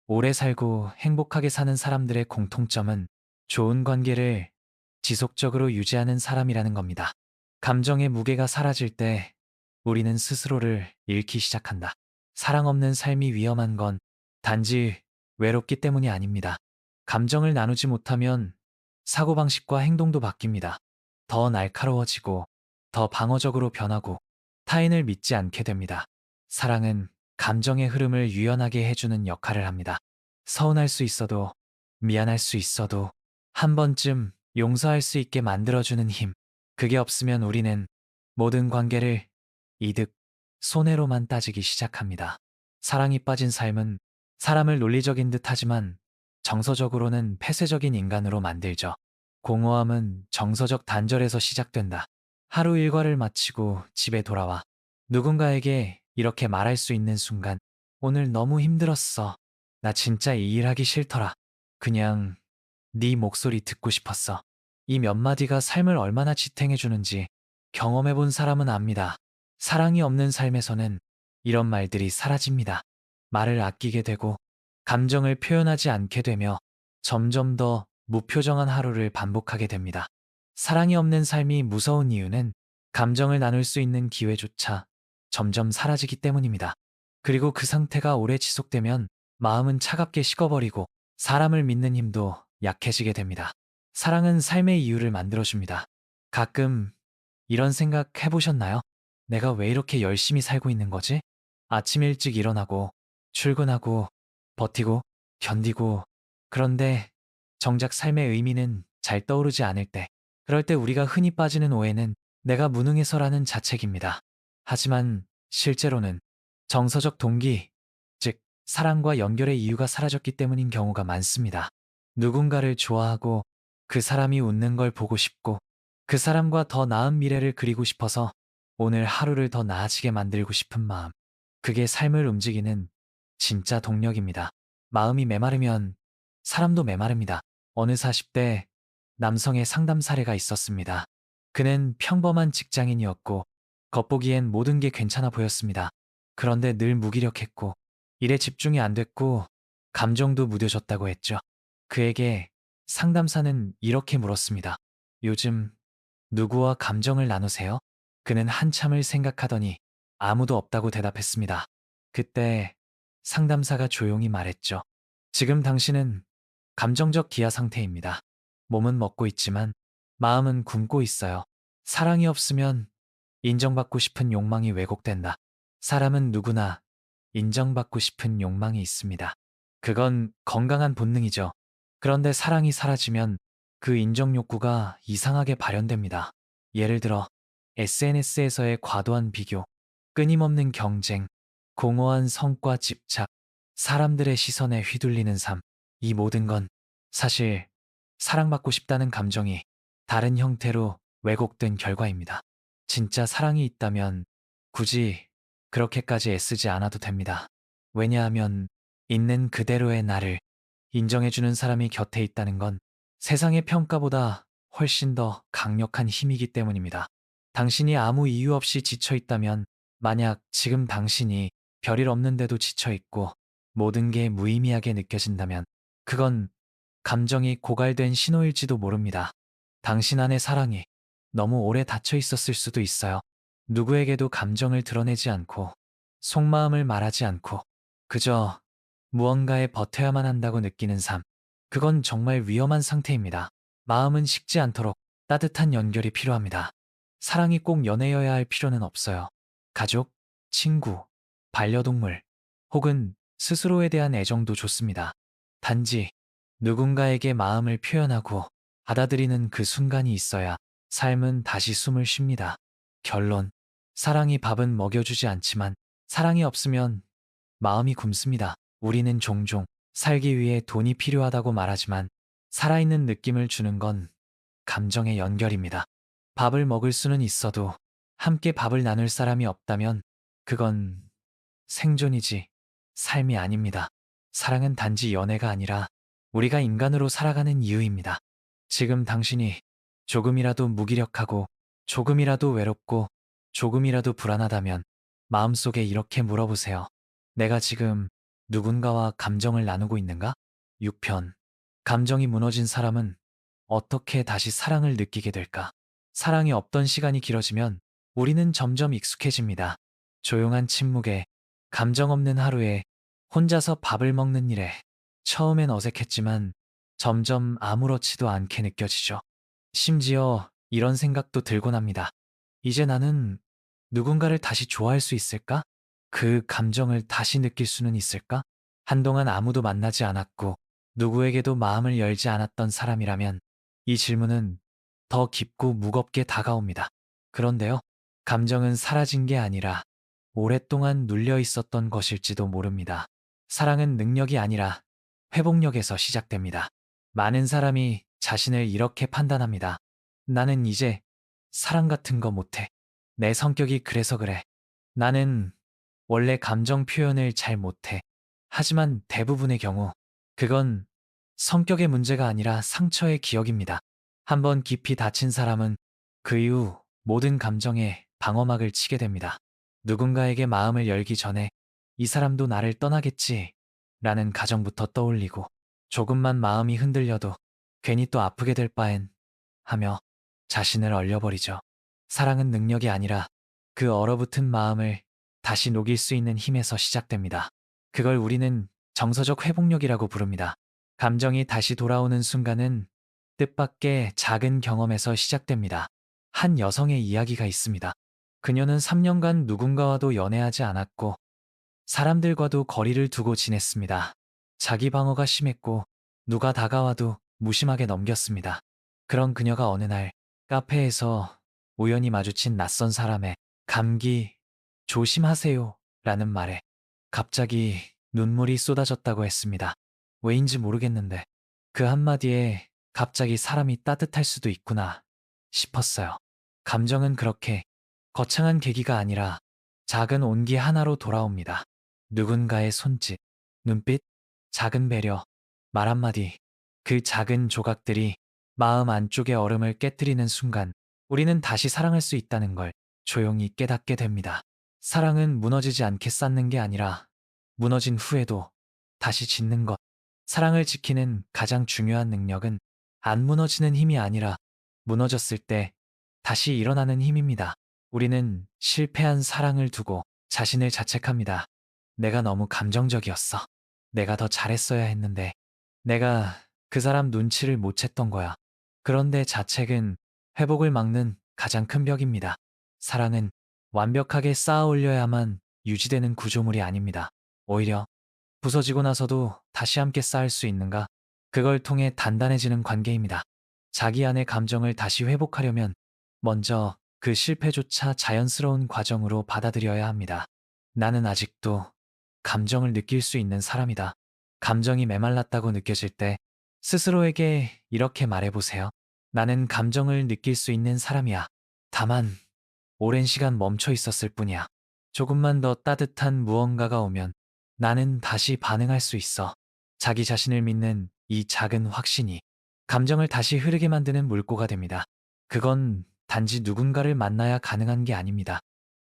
오래 살고 행복하게 사는 사람들의 공통점은 좋은 관계를 지속적으로 유지하는 사람이라는 겁니다. 감정의 무게가 사라질 때 우리는 스스로를 잃기 시작한다. 사랑 없는 삶이 위험한 건 단지 외롭기 때문이 아닙니다. 감정을 나누지 못하면 사고방식과 행동도 바뀝니다. 더 날카로워지고, 더 방어적으로 변하고, 타인을 믿지 않게 됩니다. 사랑은 감정의 흐름을 유연하게 해주는 역할을 합니다. 서운할 수 있어도, 미안할 수 있어도, 한 번쯤 용서할 수 있게 만들어주는 힘. 그게 없으면 우리는 모든 관계를 이득, 손해로만 따지기 시작합니다. 사랑이 빠진 삶은 사람을 논리적인 듯 하지만 정서적으로는 폐쇄적인 인간으로 만들죠. 공허함은 정서적 단절에서 시작된다. 하루 일과를 마치고 집에 돌아와 누군가에게 이렇게 말할 수 있는 순간, 오늘 너무 힘들었어. 나 진짜 이 일하기 싫더라. 그냥 네 목소리 듣고 싶었어. 이 몇 마디가 삶을 얼마나 지탱해주는지 경험해 본 사람은 압니다. 사랑이 없는 삶에서는 이런 말들이 사라집니다. 말을 아끼게 되고 감정을 표현하지 않게 되며 점점 더 무표정한 하루를 반복하게 됩니다. 사랑이 없는 삶이 무서운 이유는 감정을 나눌 수 있는 기회조차 점점 사라지기 때문입니다. 그리고 그 상태가 오래 지속되면 마음은 차갑게 식어버리고 사람을 믿는 힘도 약해지게 됩니다. 사랑은 삶의 이유를 만들어줍니다. 가끔 이런 생각 해보셨나요? 내가 왜 이렇게 열심히 살고 있는 거지? 아침 일찍 일어나고, 출근하고, 버티고, 견디고, 그런데 정작 삶의 의미는 잘 떠오르지 않을 때, 그럴 때 우리가 흔히 빠지는 오해는 내가 무능해서라는 자책입니다. 하지만 실제로는 정서적 동기, 즉, 사랑과 연결의 이유가 사라졌기 때문인 경우가 많습니다. 누군가를 좋아하고 그 사람이 웃는 걸 보고 싶고 그 사람과 더 나은 미래를 그리고 싶어서 오늘 하루를 더 나아지게 만들고 싶은 마음. 그게 삶을 움직이는 진짜 동력입니다. 마음이 메마르면 사람도 메마릅니다. 어느 40대 남성의 상담 사례가 있었습니다. 그는 평범한 직장인이었고 겉보기엔 모든 게 괜찮아 보였습니다. 그런데 늘 무기력했고 일에 집중이 안 됐고 감정도 무뎌졌다고 했죠. 그에게 상담사는 이렇게 물었습니다. 요즘 누구와 감정을 나누세요? 그는 한참을 생각하더니 아무도 없다고 대답했습니다. 그때 상담사가 조용히 말했죠. 지금 당신은 감정적 기아 상태입니다. 몸은 먹고 있지만 마음은 굶고 있어요. 사랑이 없으면 인정받고 싶은 욕망이 왜곡된다. 사람은 누구나 인정받고 싶은 욕망이 있습니다. 그건 건강한 본능이죠. 그런데 사랑이 사라지면 그 인정 욕구가 이상하게 발현됩니다. 예를 들어 SNS에서의 과도한 비교, 끊임없는 경쟁, 공허한 성과 집착, 사람들의 시선에 휘둘리는 삶. 이 모든 건 사실 사랑받고 싶다는 감정이 다른 형태로 왜곡된 결과입니다. 진짜 사랑이 있다면 굳이 그렇게까지 애쓰지 않아도 됩니다. 왜냐하면 있는 그대로의 나를 인정해주는 사람이 곁에 있다는 건 세상의 평가보다 훨씬 더 강력한 힘이기 때문입니다. 당신이 아무 이유 없이 지쳐 있다면, 만약 지금 당신이 별일 없는데도 지쳐 있고 모든 게 무의미하게 느껴진다면 그건 감정이 고갈된 신호일지도 모릅니다. 당신 안의 사랑이 너무 오래 닫혀 있었을 수도 있어요. 누구에게도 감정을 드러내지 않고 속마음을 말하지 않고 그저 무언가에 버텨야만 한다고 느끼는 삶. 그건 정말 위험한 상태입니다. 마음은 식지 않도록 따뜻한 연결이 필요합니다. 사랑이 꼭 연애여야 할 필요는 없어요. 가족, 친구, 반려동물, 혹은 스스로에 대한 애정도 좋습니다. 단지 누군가에게 마음을 표현하고 받아들이는 그 순간이 있어야 삶은 다시 숨을 쉽니다. 결론. 사랑이 밥은 먹여주지 않지만 사랑이 없으면 마음이 굶습니다. 우리는 종종 살기 위해 돈이 필요하다고 말하지만 살아있는 느낌을 주는 건 감정의 연결입니다. 밥을 먹을 수는 있어도 함께 밥을 나눌 사람이 없다면 그건 생존이지 삶이 아닙니다. 사랑은 단지 연애가 아니라 우리가 인간으로 살아가는 이유입니다. 지금 당신이 조금이라도 무기력하고 조금이라도 외롭고 조금이라도 불안하다면 마음속에 이렇게 물어보세요. 내가 지금 누군가와 감정을 나누고 있는가? 6편. 감정이 무너진 사람은 어떻게 다시 사랑을 느끼게 될까? 사랑이 없던 시간이 길어지면 우리는 점점 익숙해집니다. 조용한 침묵에, 감정 없는 하루에, 혼자서 밥을 먹는 일에, 처음엔 어색했지만 점점 아무렇지도 않게 느껴지죠. 심지어 이런 생각도 들곤 합니다. 이제 나는 누군가를 다시 좋아할 수 있을까? 그 감정을 다시 느낄 수는 있을까? 한동안 아무도 만나지 않았고 누구에게도 마음을 열지 않았던 사람이라면 이 질문은 더 깊고 무겁게 다가옵니다. 그런데요, 감정은 사라진 게 아니라 오랫동안 눌려 있었던 것일지도 모릅니다. 사랑은 능력이 아니라 회복력에서 시작됩니다. 많은 사람이 자신을 이렇게 판단합니다. 나는 이제 사랑 같은 거 못해. 내 성격이 그래서 그래. 나는 원래 감정 표현을 잘 못해. 하지만 대부분의 경우 그건 성격의 문제가 아니라 상처의 기억입니다. 한번 깊이 다친 사람은 그 이후 모든 감정에 방어막을 치게 됩니다. 누군가에게 마음을 열기 전에 이 사람도 나를 떠나겠지 라는 가정부터 떠올리고 조금만 마음이 흔들려도 괜히 또 아프게 될 바엔 하며 자신을 얼려버리죠. 사랑은 능력이 아니라 그 얼어붙은 마음을 다시 녹일 수 있는 힘에서 시작됩니다. 그걸 우리는 정서적 회복력이라고 부릅니다. 감정이 다시 돌아오는 순간은 뜻밖의 작은 경험에서 시작됩니다. 한 여성의 이야기가 있습니다. 그녀는 3년간 누군가와도 연애하지 않았고 사람들과도 거리를 두고 지냈습니다. 자기 방어가 심했고 누가 다가와도 무심하게 넘겼습니다. 그런 그녀가 어느 날 카페에서 우연히 마주친 낯선 사람의 감기 조심하세요 라는 말에 갑자기 눈물이 쏟아졌다고 했습니다. 왜인지 모르겠는데 그 한마디에 갑자기 사람이 따뜻할 수도 있구나 싶었어요. 감정은 그렇게 거창한 계기가 아니라 작은 온기 하나로 돌아옵니다. 누군가의 손짓, 눈빛, 작은 배려, 말 한마디, 그 작은 조각들이 마음 안쪽의 얼음을 깨뜨리는 순간 우리는 다시 사랑할 수 있다는 걸 조용히 깨닫게 됩니다. 사랑은 무너지지 않게 쌓는 게 아니라 무너진 후에도 다시 짓는 것. 사랑을 지키는 가장 중요한 능력은 안 무너지는 힘이 아니라 무너졌을 때 다시 일어나는 힘입니다. 우리는 실패한 사랑을 두고 자신을 자책합니다. 내가 너무 감정적이었어. 내가 더 잘했어야 했는데. 내가 그 사람 눈치를 못 챘던 거야. 그런데 자책은 회복을 막는 가장 큰 벽입니다. 사랑은 완벽하게 쌓아 올려야만 유지되는 구조물이 아닙니다. 오히려 부서지고 나서도 다시 함께 쌓을 수 있는가? 그걸 통해 단단해지는 관계입니다. 자기 안의 감정을 다시 회복하려면 먼저 그 실패조차 자연스러운 과정으로 받아들여야 합니다. 나는 아직도 감정을 느낄 수 있는 사람이다. 감정이 메말랐다고 느껴질 때 스스로에게 이렇게 말해보세요. 나는 감정을 느낄 수 있는 사람이야. 다만 오랜 시간 멈춰 있었을 뿐이야. 조금만 더 따뜻한 무언가가 오면 나는 다시 반응할 수 있어. 자기 자신을 믿는 이 작은 확신이 감정을 다시 흐르게 만드는 물꼬가 됩니다. 그건 단지 누군가를 만나야 가능한 게 아닙니다.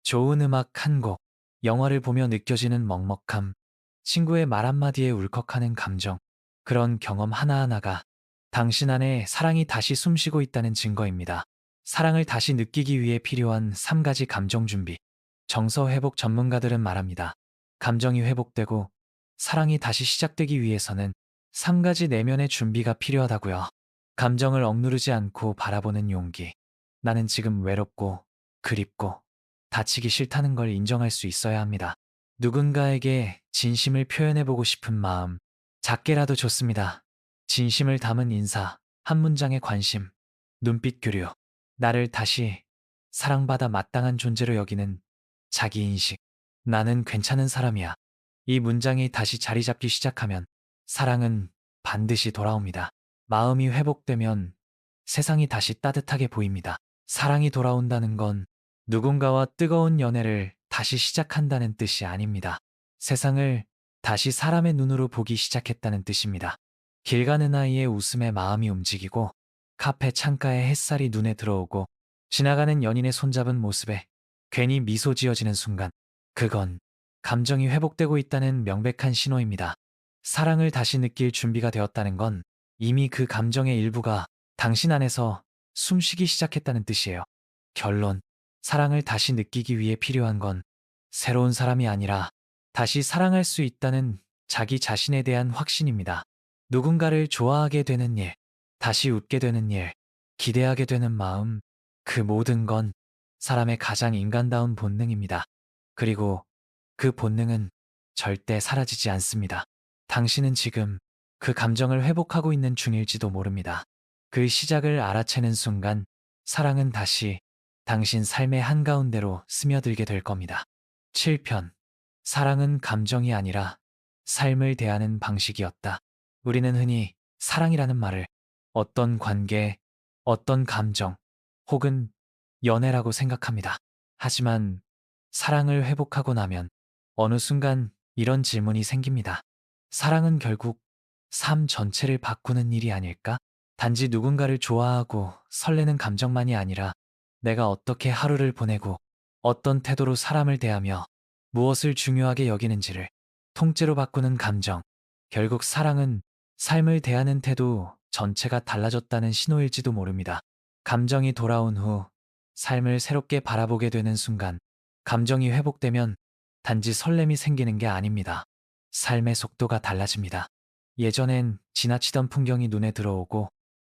좋은 음악 한 곡, 영화를 보며 느껴지는 먹먹함, 친구의 말 한마디에 울컥하는 감정, 그런 경험 하나하나가 당신 안에 사랑이 다시 숨쉬고 있다는 증거입니다. 사랑을 다시 느끼기 위해 필요한 3가지 감정 준비. 정서 회복 전문가들은 말합니다. 감정이 회복되고 사랑이 다시 시작되기 위해서는 3가지 내면의 준비가 필요하다고요. 감정을 억누르지 않고 바라보는 용기. 나는 지금 외롭고 그립고 다치기 싫다는 걸 인정할 수 있어야 합니다. 누군가에게 진심을 표현해보고 싶은 마음. 작게라도 좋습니다. 진심을 담은 인사, 한 문장의 관심, 눈빛 교류. 나를 다시 사랑받아 마땅한 존재로 여기는 자기인식. 나는 괜찮은 사람이야. 이 문장이 다시 자리 잡기 시작하면 사랑은 반드시 돌아옵니다. 마음이 회복되면 세상이 다시 따뜻하게 보입니다. 사랑이 돌아온다는 건 누군가와 뜨거운 연애를 다시 시작한다는 뜻이 아닙니다. 세상을 다시 사람의 눈으로 보기 시작했다는 뜻입니다. 길 가는 아이의 웃음에 마음이 움직이고 카페 창가에 햇살이 눈에 들어오고 지나가는 연인의 손잡은 모습에 괜히 미소 지어지는 순간 그건 감정이 회복되고 있다는 명백한 신호입니다. 사랑을 다시 느낄 준비가 되었다는 건 이미 그 감정의 일부가 당신 안에서 숨쉬기 시작했다는 뜻이에요. 결론, 사랑을 다시 느끼기 위해 필요한 건 새로운 사람이 아니라 다시 사랑할 수 있다는 자기 자신에 대한 확신입니다. 누군가를 좋아하게 되는 일, 다시 웃게 되는 일, 기대하게 되는 마음, 그 모든 건 사람의 가장 인간다운 본능입니다. 그리고 그 본능은 절대 사라지지 않습니다. 당신은 지금 그 감정을 회복하고 있는 중일지도 모릅니다. 그 시작을 알아채는 순간 사랑은 다시 당신 삶의 한가운데로 스며들게 될 겁니다. 7편. 사랑은 감정이 아니라 삶을 대하는 방식이었다. 우리는 흔히 사랑이라는 말을 어떤 관계, 어떤 감정, 혹은 연애라고 생각합니다. 하지만 사랑을 회복하고 나면 어느 순간 이런 질문이 생깁니다. 사랑은 결국 삶 전체를 바꾸는 일이 아닐까? 단지 누군가를 좋아하고 설레는 감정만이 아니라 내가 어떻게 하루를 보내고 어떤 태도로 사람을 대하며 무엇을 중요하게 여기는지를 통째로 바꾸는 감정. 결국 사랑은 삶을 대하는 태도 전체가 달라졌다는 신호일지도 모릅니다. 감정이 돌아온 후 삶을 새롭게 바라보게 되는 순간, 감정이 회복되면 단지 설렘이 생기는 게 아닙니다. 삶의 속도가 달라집니다. 예전엔 지나치던 풍경이 눈에 들어오고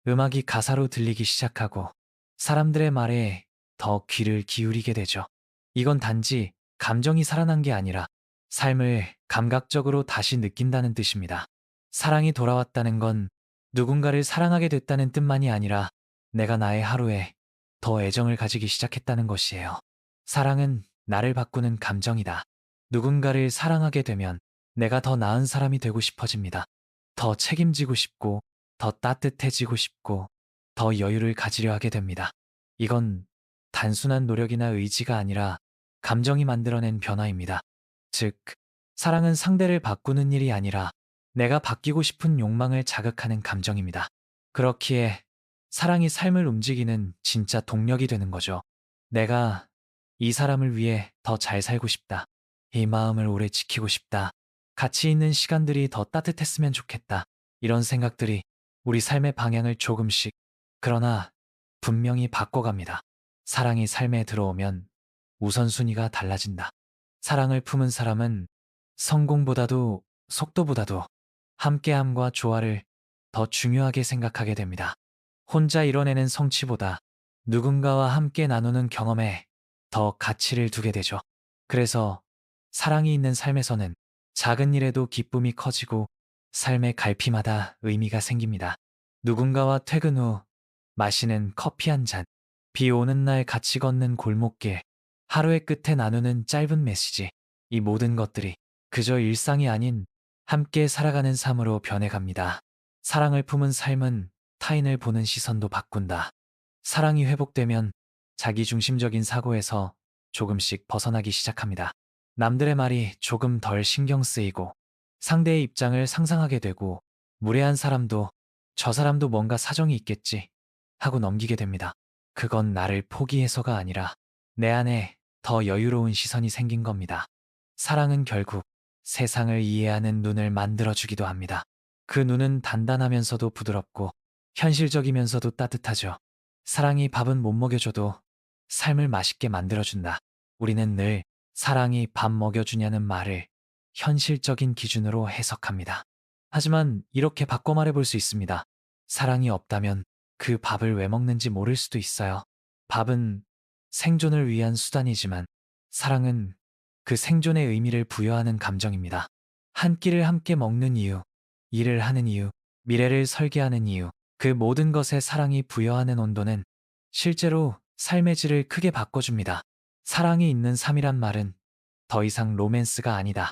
음악이 가사로 들리기 시작하고 사람들의 말에 더 귀를 기울이게 되죠. 이건 단지 감정이 살아난 게 아니라 삶을 감각적으로 다시 느낀다는 뜻입니다. 사랑이 돌아왔다는 건 누군가를 사랑하게 됐다는 뜻만이 아니라 내가 나의 하루에 더 애정을 가지기 시작했다는 것이에요. 사랑은 나를 바꾸는 감정이다. 누군가를 사랑하게 되면 내가 더 나은 사람이 되고 싶어집니다. 더 책임지고 싶고, 더 따뜻해지고 싶고, 더 여유를 가지려 하게 됩니다. 이건 단순한 노력이나 의지가 아니라 감정이 만들어낸 변화입니다. 즉, 사랑은 상대를 바꾸는 일이 아니라 내가 바뀌고 싶은 욕망을 자극하는 감정입니다. 그렇기에 사랑이 삶을 움직이는 진짜 동력이 되는 거죠. 내가 이 사람을 위해 더 잘 살고 싶다. 이 마음을 오래 지키고 싶다. 같이 있는 시간들이 더 따뜻했으면 좋겠다. 이런 생각들이 우리 삶의 방향을 조금씩, 그러나 분명히 바꿔갑니다. 사랑이 삶에 들어오면 우선순위가 달라진다. 사랑을 품은 사람은 성공보다도 속도보다도 함께함과 조화를 더 중요하게 생각하게 됩니다. 혼자 이뤄내는 성취보다 누군가와 함께 나누는 경험에 더 가치를 두게 되죠. 그래서 사랑이 있는 삶에서는 작은 일에도 기쁨이 커지고 삶의 갈피마다 의미가 생깁니다. 누군가와 퇴근 후 마시는 커피 한 잔, 비 오는 날 같이 걷는 골목길, 하루의 끝에 나누는 짧은 메시지, 이 모든 것들이 그저 일상이 아닌 함께 살아가는 삶으로 변해갑니다. 사랑을 품은 삶은 타인을 보는 시선도 바꾼다. 사랑이 회복되면 자기중심적인 사고에서 조금씩 벗어나기 시작합니다. 남들의 말이 조금 덜 신경 쓰이고 상대의 입장을 상상하게 되고 무례한 사람도 저 사람도 뭔가 사정이 있겠지 하고 넘기게 됩니다. 그건 나를 포기해서가 아니라 내 안에 더 여유로운 시선이 생긴 겁니다. 사랑은 결국 세상을 이해하는 눈을 만들어주기도 합니다. 그 눈은 단단하면서도 부드럽고 현실적이면서도 따뜻하죠. 사랑이 밥은 못 먹여줘도 삶을 맛있게 만들어준다. 우리는 늘 사랑이 밥 먹여주냐는 말을 현실적인 기준으로 해석합니다. 하지만 이렇게 바꿔 말해볼 수 있습니다. 사랑이 없다면 그 밥을 왜 먹는지 모를 수도 있어요. 밥은 생존을 위한 수단이지만 사랑은 그 생존의 의미를 부여하는 감정입니다. 한 끼를 함께 먹는 이유, 일을 하는 이유, 미래를 설계하는 이유, 그 모든 것에 사랑이 부여하는 온도는 실제로 삶의 질을 크게 바꿔줍니다. 사랑이 있는 삶이란 말은 더 이상 로맨스가 아니다.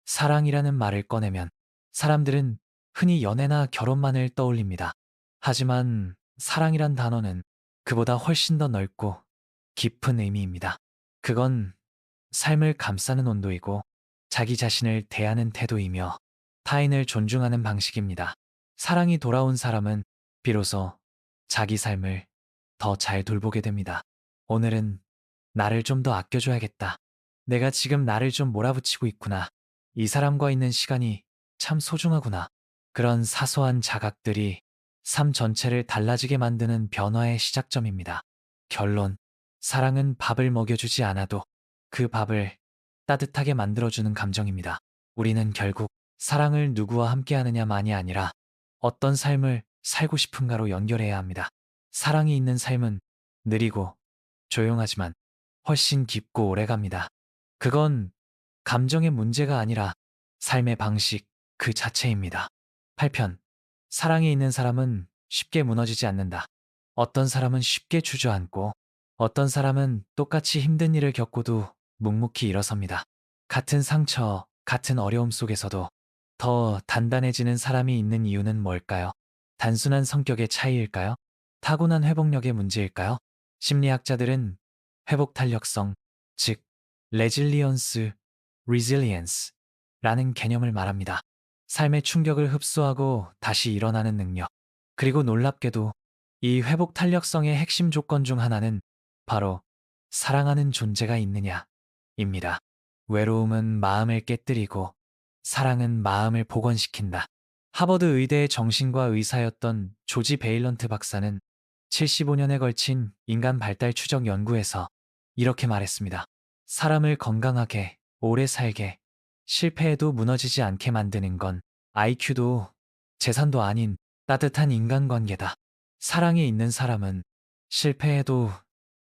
사랑이라는 말을 꺼내면 사람들은 흔히 연애나 결혼만을 떠올립니다. 하지만 사랑이란 단어는 그보다 훨씬 더 넓고 깊은 의미입니다. 그건 삶을 감싸는 온도이고 자기 자신을 대하는 태도이며 타인을 존중하는 방식입니다. 사랑이 돌아온 사람은 비로소 자기 삶을 더 잘 돌보게 됩니다. 오늘은 나를 좀 더 아껴줘야겠다. 내가 지금 나를 좀 몰아붙이고 있구나. 이 사람과 있는 시간이 참 소중하구나. 그런 사소한 자각들이 삶 전체를 달라지게 만드는 변화의 시작점입니다. 결론. 사랑은 밥을 먹여주지 않아도 그 밥을 따뜻하게 만들어주는 감정입니다. 우리는 결국 사랑을 누구와 함께 하느냐만이 아니라 어떤 삶을 살고 싶은가로 연결해야 합니다. 사랑이 있는 삶은 느리고 조용하지만 훨씬 깊고 오래갑니다. 그건 감정의 문제가 아니라 삶의 방식 그 자체입니다. 8편. 사랑이 있는 사람은 쉽게 무너지지 않는다. 어떤 사람은 쉽게 주저앉고 어떤 사람은 똑같이 힘든 일을 겪고도 묵묵히 일어섭니다. 같은 상처, 같은 어려움 속에서도 더 단단해지는 사람이 있는 이유는 뭘까요? 단순한 성격의 차이일까요? 타고난 회복력의 문제일까요? 심리학자들은 회복 탄력성, 즉 레질리언스, resilience라는 개념을 말합니다. 삶의 충격을 흡수하고 다시 일어나는 능력. 그리고 놀랍게도 이 회복 탄력성의 핵심 조건 중 하나는 바로 사랑하는 존재가 있느냐입니다. 외로움은 마음을 깨뜨리고 사랑은 마음을 복원시킨다. 하버드 의대의 정신과 의사였던 조지 베일런트 박사는 75년에 걸친 인간 발달 추적 연구에서 이렇게 말했습니다. 사람을 건강하게, 오래 살게, 실패해도 무너지지 않게 만드는 건 IQ도 재산도 아닌 따뜻한 인간관계다. 사랑이 있는 사람은 실패해도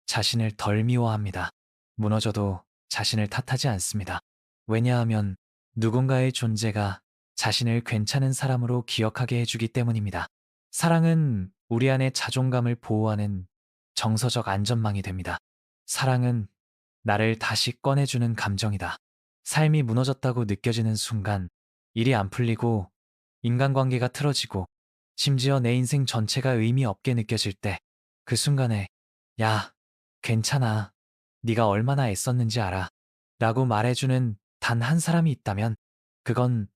자신을 덜 미워합니다. 무너져도 자신을 탓하지 않습니다. 왜냐하면 누군가의 존재가 자신을 괜찮은 사람으로 기억하게 해주기 때문입니다. 사랑은 우리 안의 자존감을 보호하는 정서적 안전망이 됩니다. 사랑은 나를 다시 꺼내주는 감정이다. 삶이 무너졌다고 느껴지는 순간 일이 안 풀리고 인간관계가 틀어지고 심지어 내 인생 전체가 의미 없게 느껴질 때 그 순간에 야, 괜찮아. 네가 얼마나 애썼는지 알아. 라고 말해주는 단 한 사람이 있다면 그건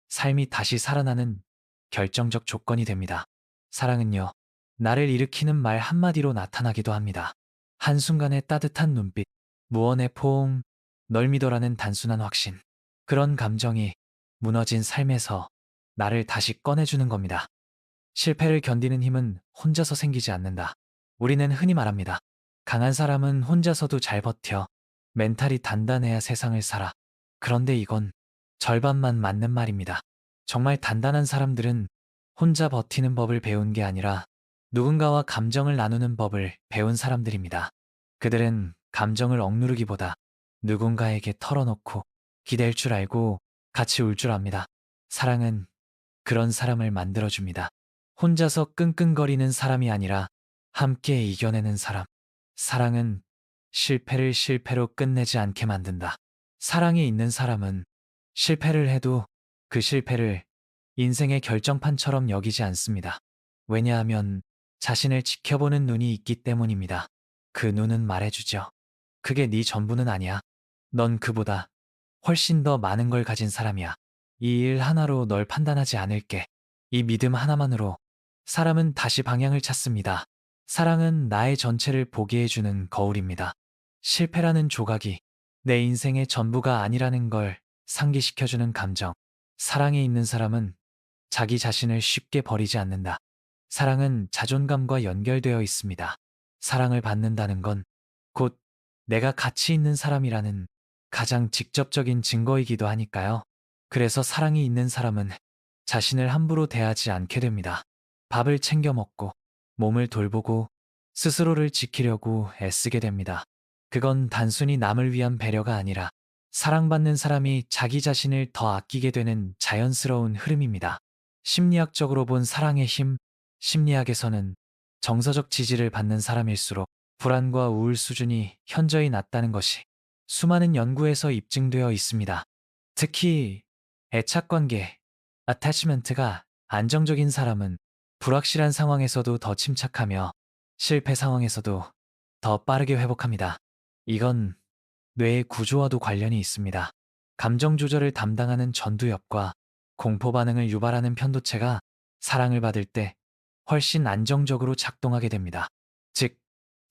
삶이 다시 살아나는 결정적 조건이 됩니다. 사랑은요, 나를 일으키는 말 한마디로 나타나기도 합니다. 한순간의 따뜻한 눈빛, 무언의 포옹, 널 믿어라는 단순한 확신. 그런 감정이 무너진 삶에서 나를 다시 꺼내주는 겁니다. 실패를 견디는 힘은 혼자서 생기지 않는다. 우리는 흔히 말합니다. 강한 사람은 혼자서도 잘 버텨. 멘탈이 단단해야 세상을 살아. 그런데 이건 절반만 맞는 말입니다. 정말 단단한 사람들은 혼자 버티는 법을 배운 게 아니라 누군가와 감정을 나누는 법을 배운 사람들입니다. 그들은 감정을 억누르기보다 누군가에게 털어놓고 기댈 줄 알고 같이 울 줄 압니다. 사랑은 그런 사람을 만들어줍니다. 혼자서 끙끙거리는 사람이 아니라 함께 이겨내는 사람. 사랑은 실패를 실패로 끝내지 않게 만든다. 사랑이 있는 사람은 실패를 해도 그 실패를 인생의 결정판처럼 여기지 않습니다. 왜냐하면 자신을 지켜보는 눈이 있기 때문입니다. 그 눈은 말해주죠. 그게 네 전부는 아니야. 넌 그보다 훨씬 더 많은 걸 가진 사람이야. 이 일 하나로 널 판단하지 않을게. 이 믿음 하나만으로 사람은 다시 방향을 찾습니다. 사랑은 나의 전체를 보게 해주는 거울입니다. 실패라는 조각이 내 인생의 전부가 아니라는 걸 상기시켜주는 감정. 사랑에 있는 사람은 자기 자신을 쉽게 버리지 않는다. 사랑은 자존감과 연결되어 있습니다. 사랑을 받는다는 건 곧 내가 가치 있는 사람이라는 가장 직접적인 증거이기도 하니까요. 그래서 사랑이 있는 사람은 자신을 함부로 대하지 않게 됩니다. 밥을 챙겨 먹고 몸을 돌보고 스스로를 지키려고 애쓰게 됩니다. 그건 단순히 남을 위한 배려가 아니라 사랑받는 사람이 자기 자신을 더 아끼게 되는 자연스러운 흐름입니다. 심리학적으로 본 사랑의 힘, 심리학에서는 정서적 지지를 받는 사람일수록 불안과 우울 수준이 현저히 낮다는 것이 수많은 연구에서 입증되어 있습니다. 특히 애착관계, attachment가 안정적인 사람은 불확실한 상황에서도 더 침착하며 실패 상황에서도 더 빠르게 회복합니다. 이건 뇌의 구조와도 관련이 있습니다. 감정 조절을 담당하는 전두엽과 공포 반응을 유발하는 편도체가 사랑을 받을 때 훨씬 안정적으로 작동하게 됩니다. 즉,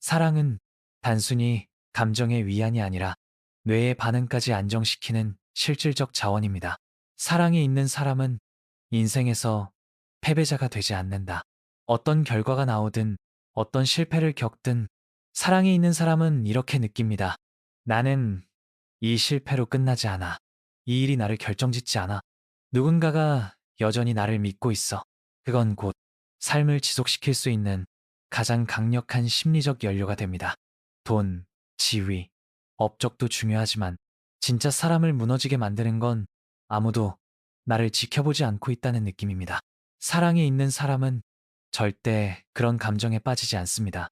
사랑은 단순히 감정의 위안이 아니라 뇌의 반응까지 안정시키는 실질적 자원입니다. 사랑이 있는 사람은 인생에서 패배자가 되지 않는다. 어떤 결과가 나오든 어떤 실패를 겪든 사랑이 있는 사람은 이렇게 느낍니다. 나는 이 실패로 끝나지 않아. 이 일이 나를 결정짓지 않아. 누군가가 여전히 나를 믿고 있어. 그건 곧 삶을 지속시킬 수 있는 가장 강력한 심리적 연료가 됩니다. 돈, 지위, 업적도 중요하지만 진짜 사람을 무너지게 만드는 건 아무도 나를 지켜보지 않고 있다는 느낌입니다. 사랑이 있는 사람은 절대 그런 감정에 빠지지 않습니다.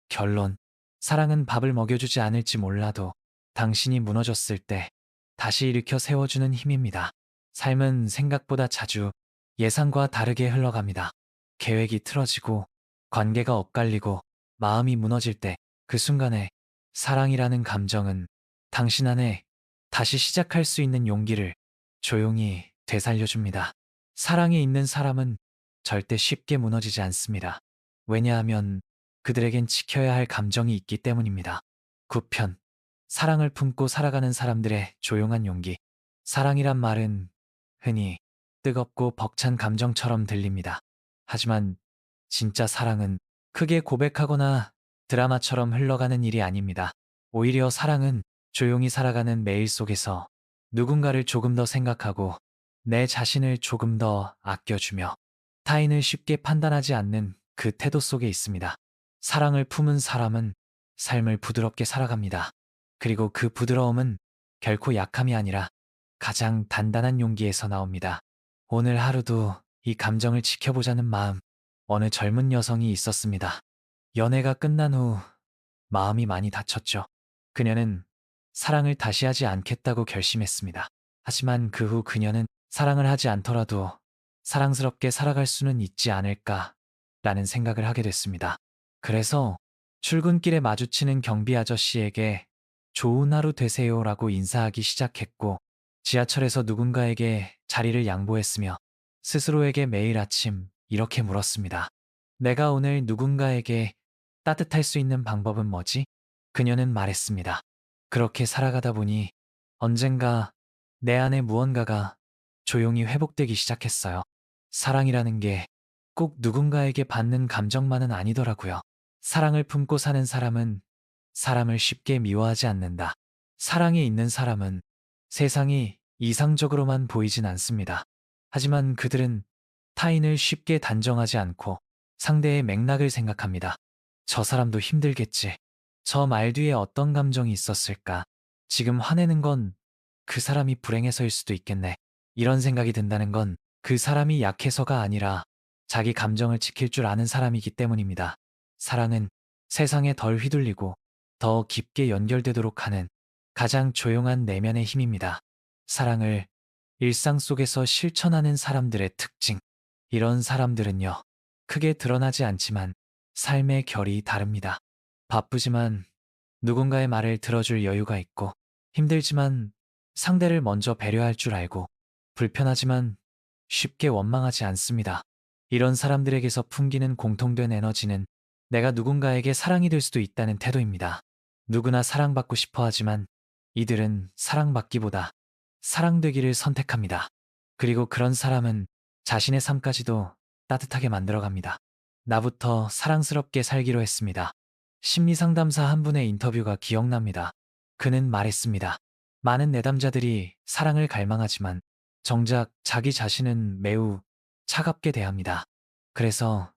결론, 사랑은 밥을 먹여주지 않을지 몰라도 당신이 무너졌을 때 다시 일으켜 세워주는 힘입니다. 삶은 생각보다 자주 예상과 다르게 흘러갑니다. 계획이 틀어지고 관계가 엇갈리고 마음이 무너질 때 그 순간에 사랑이라는 감정은 당신 안에 다시 시작할 수 있는 용기를 조용히 되살려줍니다. 사랑이 있는 사람은 절대 쉽게 무너지지 않습니다. 왜냐하면 그들에겐 지켜야 할 감정이 있기 때문입니다. 9편. 사랑을 품고 살아가는 사람들의 조용한 용기. 사랑이란 말은 흔히 뜨겁고 벅찬 감정처럼 들립니다. 하지만 진짜 사랑은 크게 고백하거나 드라마처럼 흘러가는 일이 아닙니다. 오히려 사랑은 조용히 살아가는 매일 속에서 누군가를 조금 더 생각하고 내 자신을 조금 더 아껴주며 타인을 쉽게 판단하지 않는 그 태도 속에 있습니다. 사랑을 품은 사람은 삶을 부드럽게 살아갑니다. 그리고 그 부드러움은 결코 약함이 아니라 가장 단단한 용기에서 나옵니다. 오늘 하루도 이 감정을 지켜보자는 마음, 어느 젊은 여성이 있었습니다. 연애가 끝난 후 마음이 많이 다쳤죠. 그녀는 사랑을 다시 하지 않겠다고 결심했습니다. 하지만 그 후 그녀는 사랑을 하지 않더라도 사랑스럽게 살아갈 수는 있지 않을까라는 생각을 하게 됐습니다. 그래서 출근길에 마주치는 경비 아저씨에게 좋은 하루 되세요라고 인사하기 시작했고, 지하철에서 누군가에게 자리를 양보했으며 스스로에게 매일 아침 이렇게 물었습니다. 내가 오늘 누군가에게 따뜻할 수 있는 방법은 뭐지? 그녀는 말했습니다. 그렇게 살아가다 보니 언젠가 내 안에 무언가가 조용히 회복되기 시작했어요. 사랑이라는 게 꼭 누군가에게 받는 감정만은 아니더라고요. 사랑을 품고 사는 사람은 사람을 쉽게 미워하지 않는다. 사랑이 있는 사람은 세상이 이상적으로만 보이진 않습니다. 하지만 그들은 타인을 쉽게 단정하지 않고 상대의 맥락을 생각합니다. 저 사람도 힘들겠지. 저 말 뒤에 어떤 감정이 있었을까? 지금 화내는 건 그 사람이 불행해서일 수도 있겠네. 이런 생각이 든다는 건 그 사람이 약해서가 아니라 자기 감정을 지킬 줄 아는 사람이기 때문입니다. 사랑은 세상에 덜 휘둘리고 더 깊게 연결되도록 하는 가장 조용한 내면의 힘입니다. 사랑을 일상 속에서 실천하는 사람들의 특징. 이런 사람들은요, 크게 드러나지 않지만 삶의 결이 다릅니다. 바쁘지만 누군가의 말을 들어줄 여유가 있고, 힘들지만 상대를 먼저 배려할 줄 알고, 불편하지만 쉽게 원망하지 않습니다. 이런 사람들에게서 풍기는 공통된 에너지는 내가 누군가에게 사랑이 될 수도 있다는 태도입니다. 누구나 사랑받고 싶어 하지만 이들은 사랑받기보다 사랑되기를 선택합니다. 그리고 그런 사람은 자신의 삶까지도 따뜻하게 만들어갑니다. 나부터 사랑스럽게 살기로 했습니다. 심리상담사 한 분의 인터뷰가 기억납니다. 그는 말했습니다. 많은 내담자들이 사랑을 갈망하지만 정작 자기 자신은 매우 차갑게 대합니다. 그래서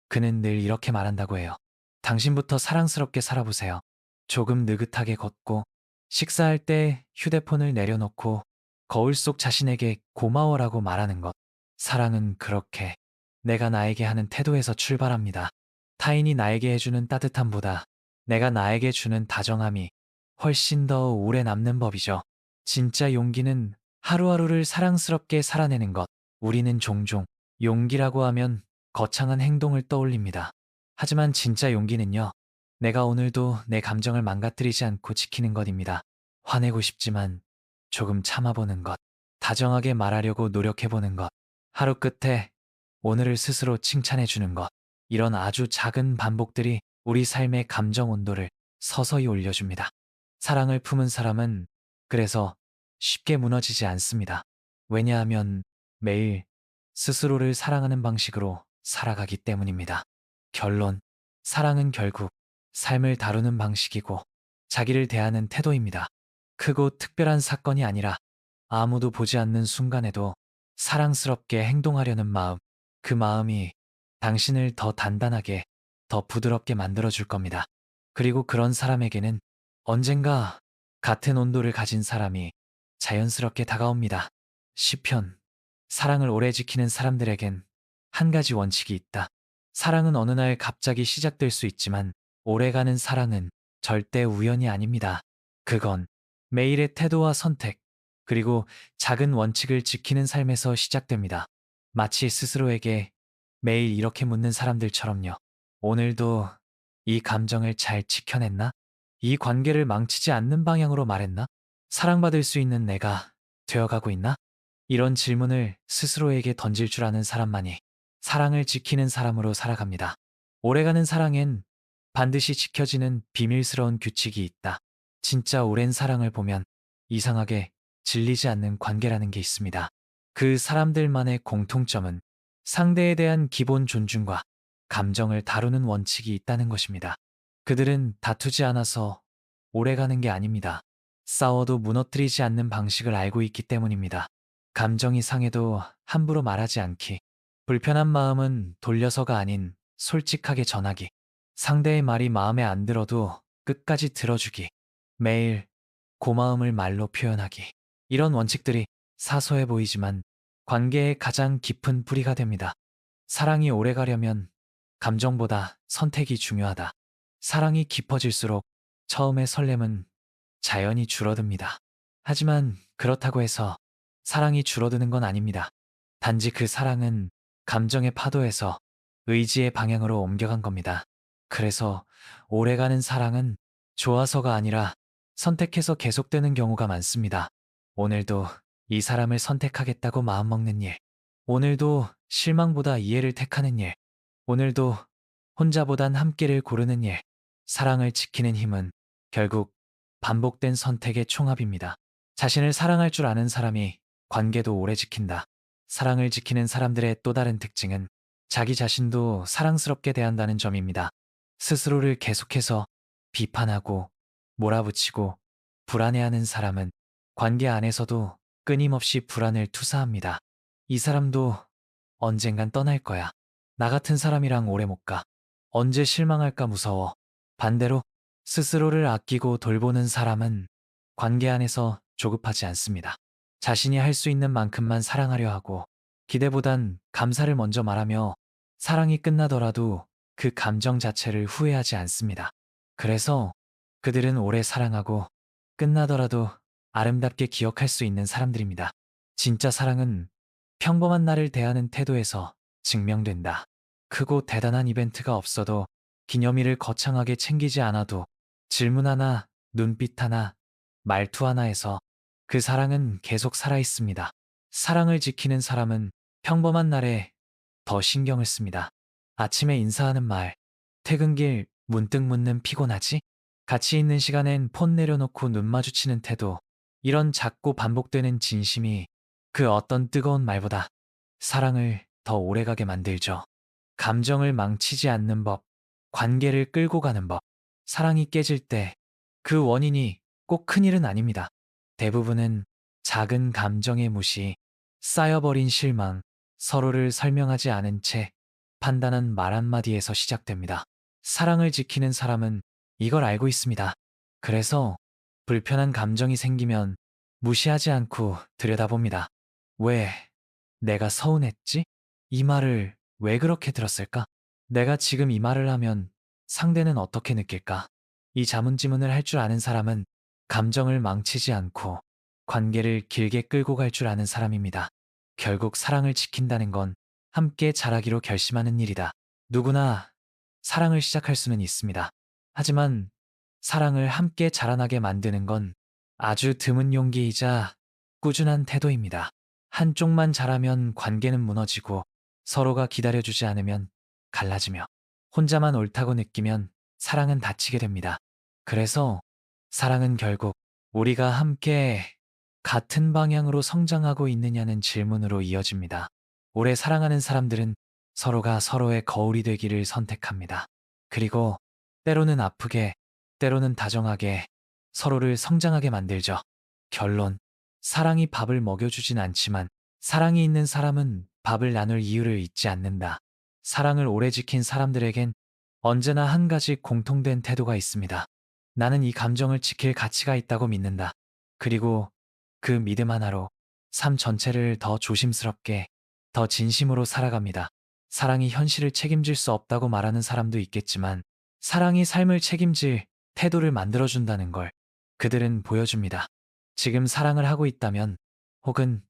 그는 늘 이렇게 말한다고 해요. 당신부터 사랑스럽게 살아보세요. 조금 느긋하게 걷고, 식사할 때 휴대폰을 내려놓고 거울 속 자신에게 고마워라고 말하는 것. 사랑은 그렇게 내가 나에게 하는 태도에서 출발합니다. 타인이 나에게 해주는 따뜻함보다 내가 나에게 주는 다정함이 훨씬 더 오래 남는 법이죠. 진짜 용기는 하루하루를 사랑스럽게 살아내는 것. 우리는 종종 용기라고 하면 거창한 행동을 떠올립니다. 하지만 진짜 용기는요, 내가 오늘도 내 감정을 망가뜨리지 않고 지키는 것입니다. 화내고 싶지만 조금 참아보는 것, 다정하게 말하려고 노력해보는 것, 하루 끝에 오늘을 스스로 칭찬해주는 것, 이런 아주 작은 반복들이 우리 삶의 감정 온도를 서서히 올려줍니다. 사랑을 품은 사람은 그래서 쉽게 무너지지 않습니다. 왜냐하면 매일 스스로를 사랑하는 방식으로 살아가기 때문입니다. 결론, 사랑은 결국 삶을 다루는 방식이고 자기를 대하는 태도입니다. 크고 특별한 사건이 아니라 아무도 보지 않는 순간에도 사랑스럽게 행동하려는 마음, 그 마음이 당신을 더 단단하게, 더 부드럽게 만들어줄 겁니다. 그리고 그런 사람에게는 언젠가 같은 온도를 가진 사람이 자연스럽게 다가옵니다. 시편, 사랑을 오래 지키는 사람들에겐 한 가지 원칙이 있다. 사랑은 어느 날 갑자기 시작될 수 있지만 오래가는 사랑은 절대 우연이 아닙니다. 그건 매일의 태도와 선택, 그리고 작은 원칙을 지키는 삶에서 시작됩니다. 마치 스스로에게 매일 이렇게 묻는 사람들처럼요. 오늘도 이 감정을 잘 지켜냈나? 이 관계를 망치지 않는 방향으로 말했나? 사랑받을 수 있는 내가 되어가고 있나? 이런 질문을 스스로에게 던질 줄 아는 사람만이 사랑을 지키는 사람으로 살아갑니다. 오래가는 사랑엔 반드시 지켜지는 비밀스러운 규칙이 있다. 진짜 오랜 사랑을 보면 이상하게 질리지 않는 관계라는 게 있습니다. 그 사람들만의 공통점은 상대에 대한 기본 존중과 감정을 다루는 원칙이 있다는 것입니다. 그들은 다투지 않아서 오래가는 게 아닙니다. 싸워도 무너뜨리지 않는 방식을 알고 있기 때문입니다. 감정이 상해도 함부로 말하지 않기, 불편한 마음은 돌려서가 아닌 솔직하게 전하기, 상대의 말이 마음에 안 들어도 끝까지 들어주기, 매일 고마움을 말로 표현하기. 이런 원칙들이 사소해 보이지만 관계의 가장 깊은 뿌리가 됩니다. 사랑이 오래 가려면 감정보다 선택이 중요하다. 사랑이 깊어질수록 처음의 설렘은 자연히 줄어듭니다. 하지만 그렇다고 해서 사랑이 줄어드는 건 아닙니다. 단지 그 사랑은 감정의 파도에서 의지의 방향으로 옮겨간 겁니다. 그래서 오래가는 사랑은 좋아서가 아니라 선택해서 계속되는 경우가 많습니다. 오늘도 이 사람을 선택하겠다고 마음먹는 일, 오늘도 실망보다 이해를 택하는 일, 오늘도 혼자보단 함께를 고르는 일, 사랑을 지키는 힘은 결국 반복된 선택의 총합입니다. 자신을 사랑할 줄 아는 사람이 관계도 오래 지킨다. 사랑을 지키는 사람들의 또 다른 특징은 자기 자신도 사랑스럽게 대한다는 점입니다. 스스로를 계속해서 비판하고 몰아붙이고 불안해하는 사람은 관계 안에서도 끊임없이 불안을 투사합니다. 이 사람도 언젠간 떠날 거야. 나 같은 사람이랑 오래 못 가. 언제 실망할까 무서워. 반대로 스스로를 아끼고 돌보는 사람은 관계 안에서 조급하지 않습니다. 자신이 할 수 있는 만큼만 사랑하려 하고 기대보단 감사를 먼저 말하며 사랑이 끝나더라도 그 감정 자체를 후회하지 않습니다. 그래서 그들은 오래 사랑하고 끝나더라도 아름답게 기억할 수 있는 사람들입니다. 진짜 사랑은 평범한 나를 대하는 태도에서 증명된다. 크고 대단한 이벤트가 없어도 기념일을 거창하게 챙기지 않아도 질문 하나, 눈빛 하나, 말투 하나에서 그 사랑은 계속 살아있습니다. 사랑을 지키는 사람은 평범한 날에 더 신경을 씁니다. 아침에 인사하는 말, 퇴근길 문득 묻는 피곤하지? 같이 있는 시간엔 폰 내려놓고 눈 마주치는 태도, 이런 작고 반복되는 진심이 그 어떤 뜨거운 말보다 사랑을 더 오래가게 만들죠. 감정을 망치지 않는 법, 관계를 끌고 가는 법, 사랑이 깨질 때 그 원인이 꼭 큰일은 아닙니다. 대부분은 작은 감정의 무시, 쌓여버린 실망, 서로를 설명하지 않은 채 판단한 말 한마디에서 시작됩니다. 사랑을 지키는 사람은 이걸 알고 있습니다. 그래서 불편한 감정이 생기면 무시하지 않고 들여다봅니다. 왜 내가 서운했지? 이 말을 왜 그렇게 들었을까? 내가 지금 이 말을 하면 상대는 어떻게 느낄까? 이 자문지문을 할 줄 아는 사람은 감정을 망치지 않고 관계를 길게 끌고 갈 줄 아는 사람입니다. 결국 사랑을 지킨다는 건 함께 자라기로 결심하는 일이다. 누구나 사랑을 시작할 수는 있습니다. 하지만 사랑을 함께 자라나게 만드는 건 아주 드문 용기이자 꾸준한 태도입니다. 한쪽만 잘하면 관계는 무너지고 서로가 기다려주지 않으면 갈라지며 혼자만 옳다고 느끼면 사랑은 다치게 됩니다. 그래서 사랑은 결국 우리가 함께 같은 방향으로 성장하고 있느냐는 질문으로 이어집니다. 오래 사랑하는 사람들은 서로가 서로의 거울이 되기를 선택합니다. 그리고 때로는 아프게, 때로는 다정하게 서로를 성장하게 만들죠. 결론, 사랑이 밥을 먹여주진 않지만 사랑이 있는 사람은 밥을 나눌 이유를 잊지 않는다. 사랑을 오래 지킨 사람들에겐 언제나 한 가지 공통된 태도가 있습니다. 나는 이 감정을 지킬 가치가 있다고 믿는다. 그리고 그 믿음 하나로 삶 전체를 더 조심스럽게, 더 진심으로 살아갑니다. 사랑이 현실을 책임질 수 없다고 말하는 사람도 있겠지만 사랑이 삶을 책임질 태도를 만들어준다는 걸 그들은 보여줍니다. 지금 사랑을 하고 있다면 혹은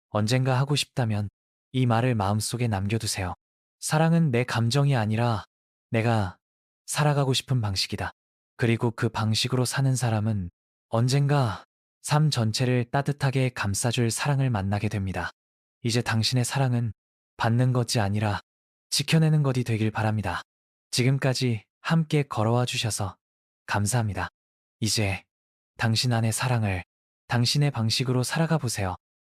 언젠가 하고 싶다면 이 말을 마음속에 남겨두세요. 사랑은 내 감정이 아니라 내가 살아가고 싶은 방식이다. 그리고 그 방식으로 사는 사람은 언젠가 삶 전체를 따뜻하게 감싸줄 사랑을 만나게 됩니다. 이제 당신의 사랑은 받는 것이 아니라 지켜내는 것이 되길 바랍니다. 지금까지 함께 걸어와 주셔서 감사합니다. 이제 당신 안의 사랑을 당신의 방식으로 살아가 보세요.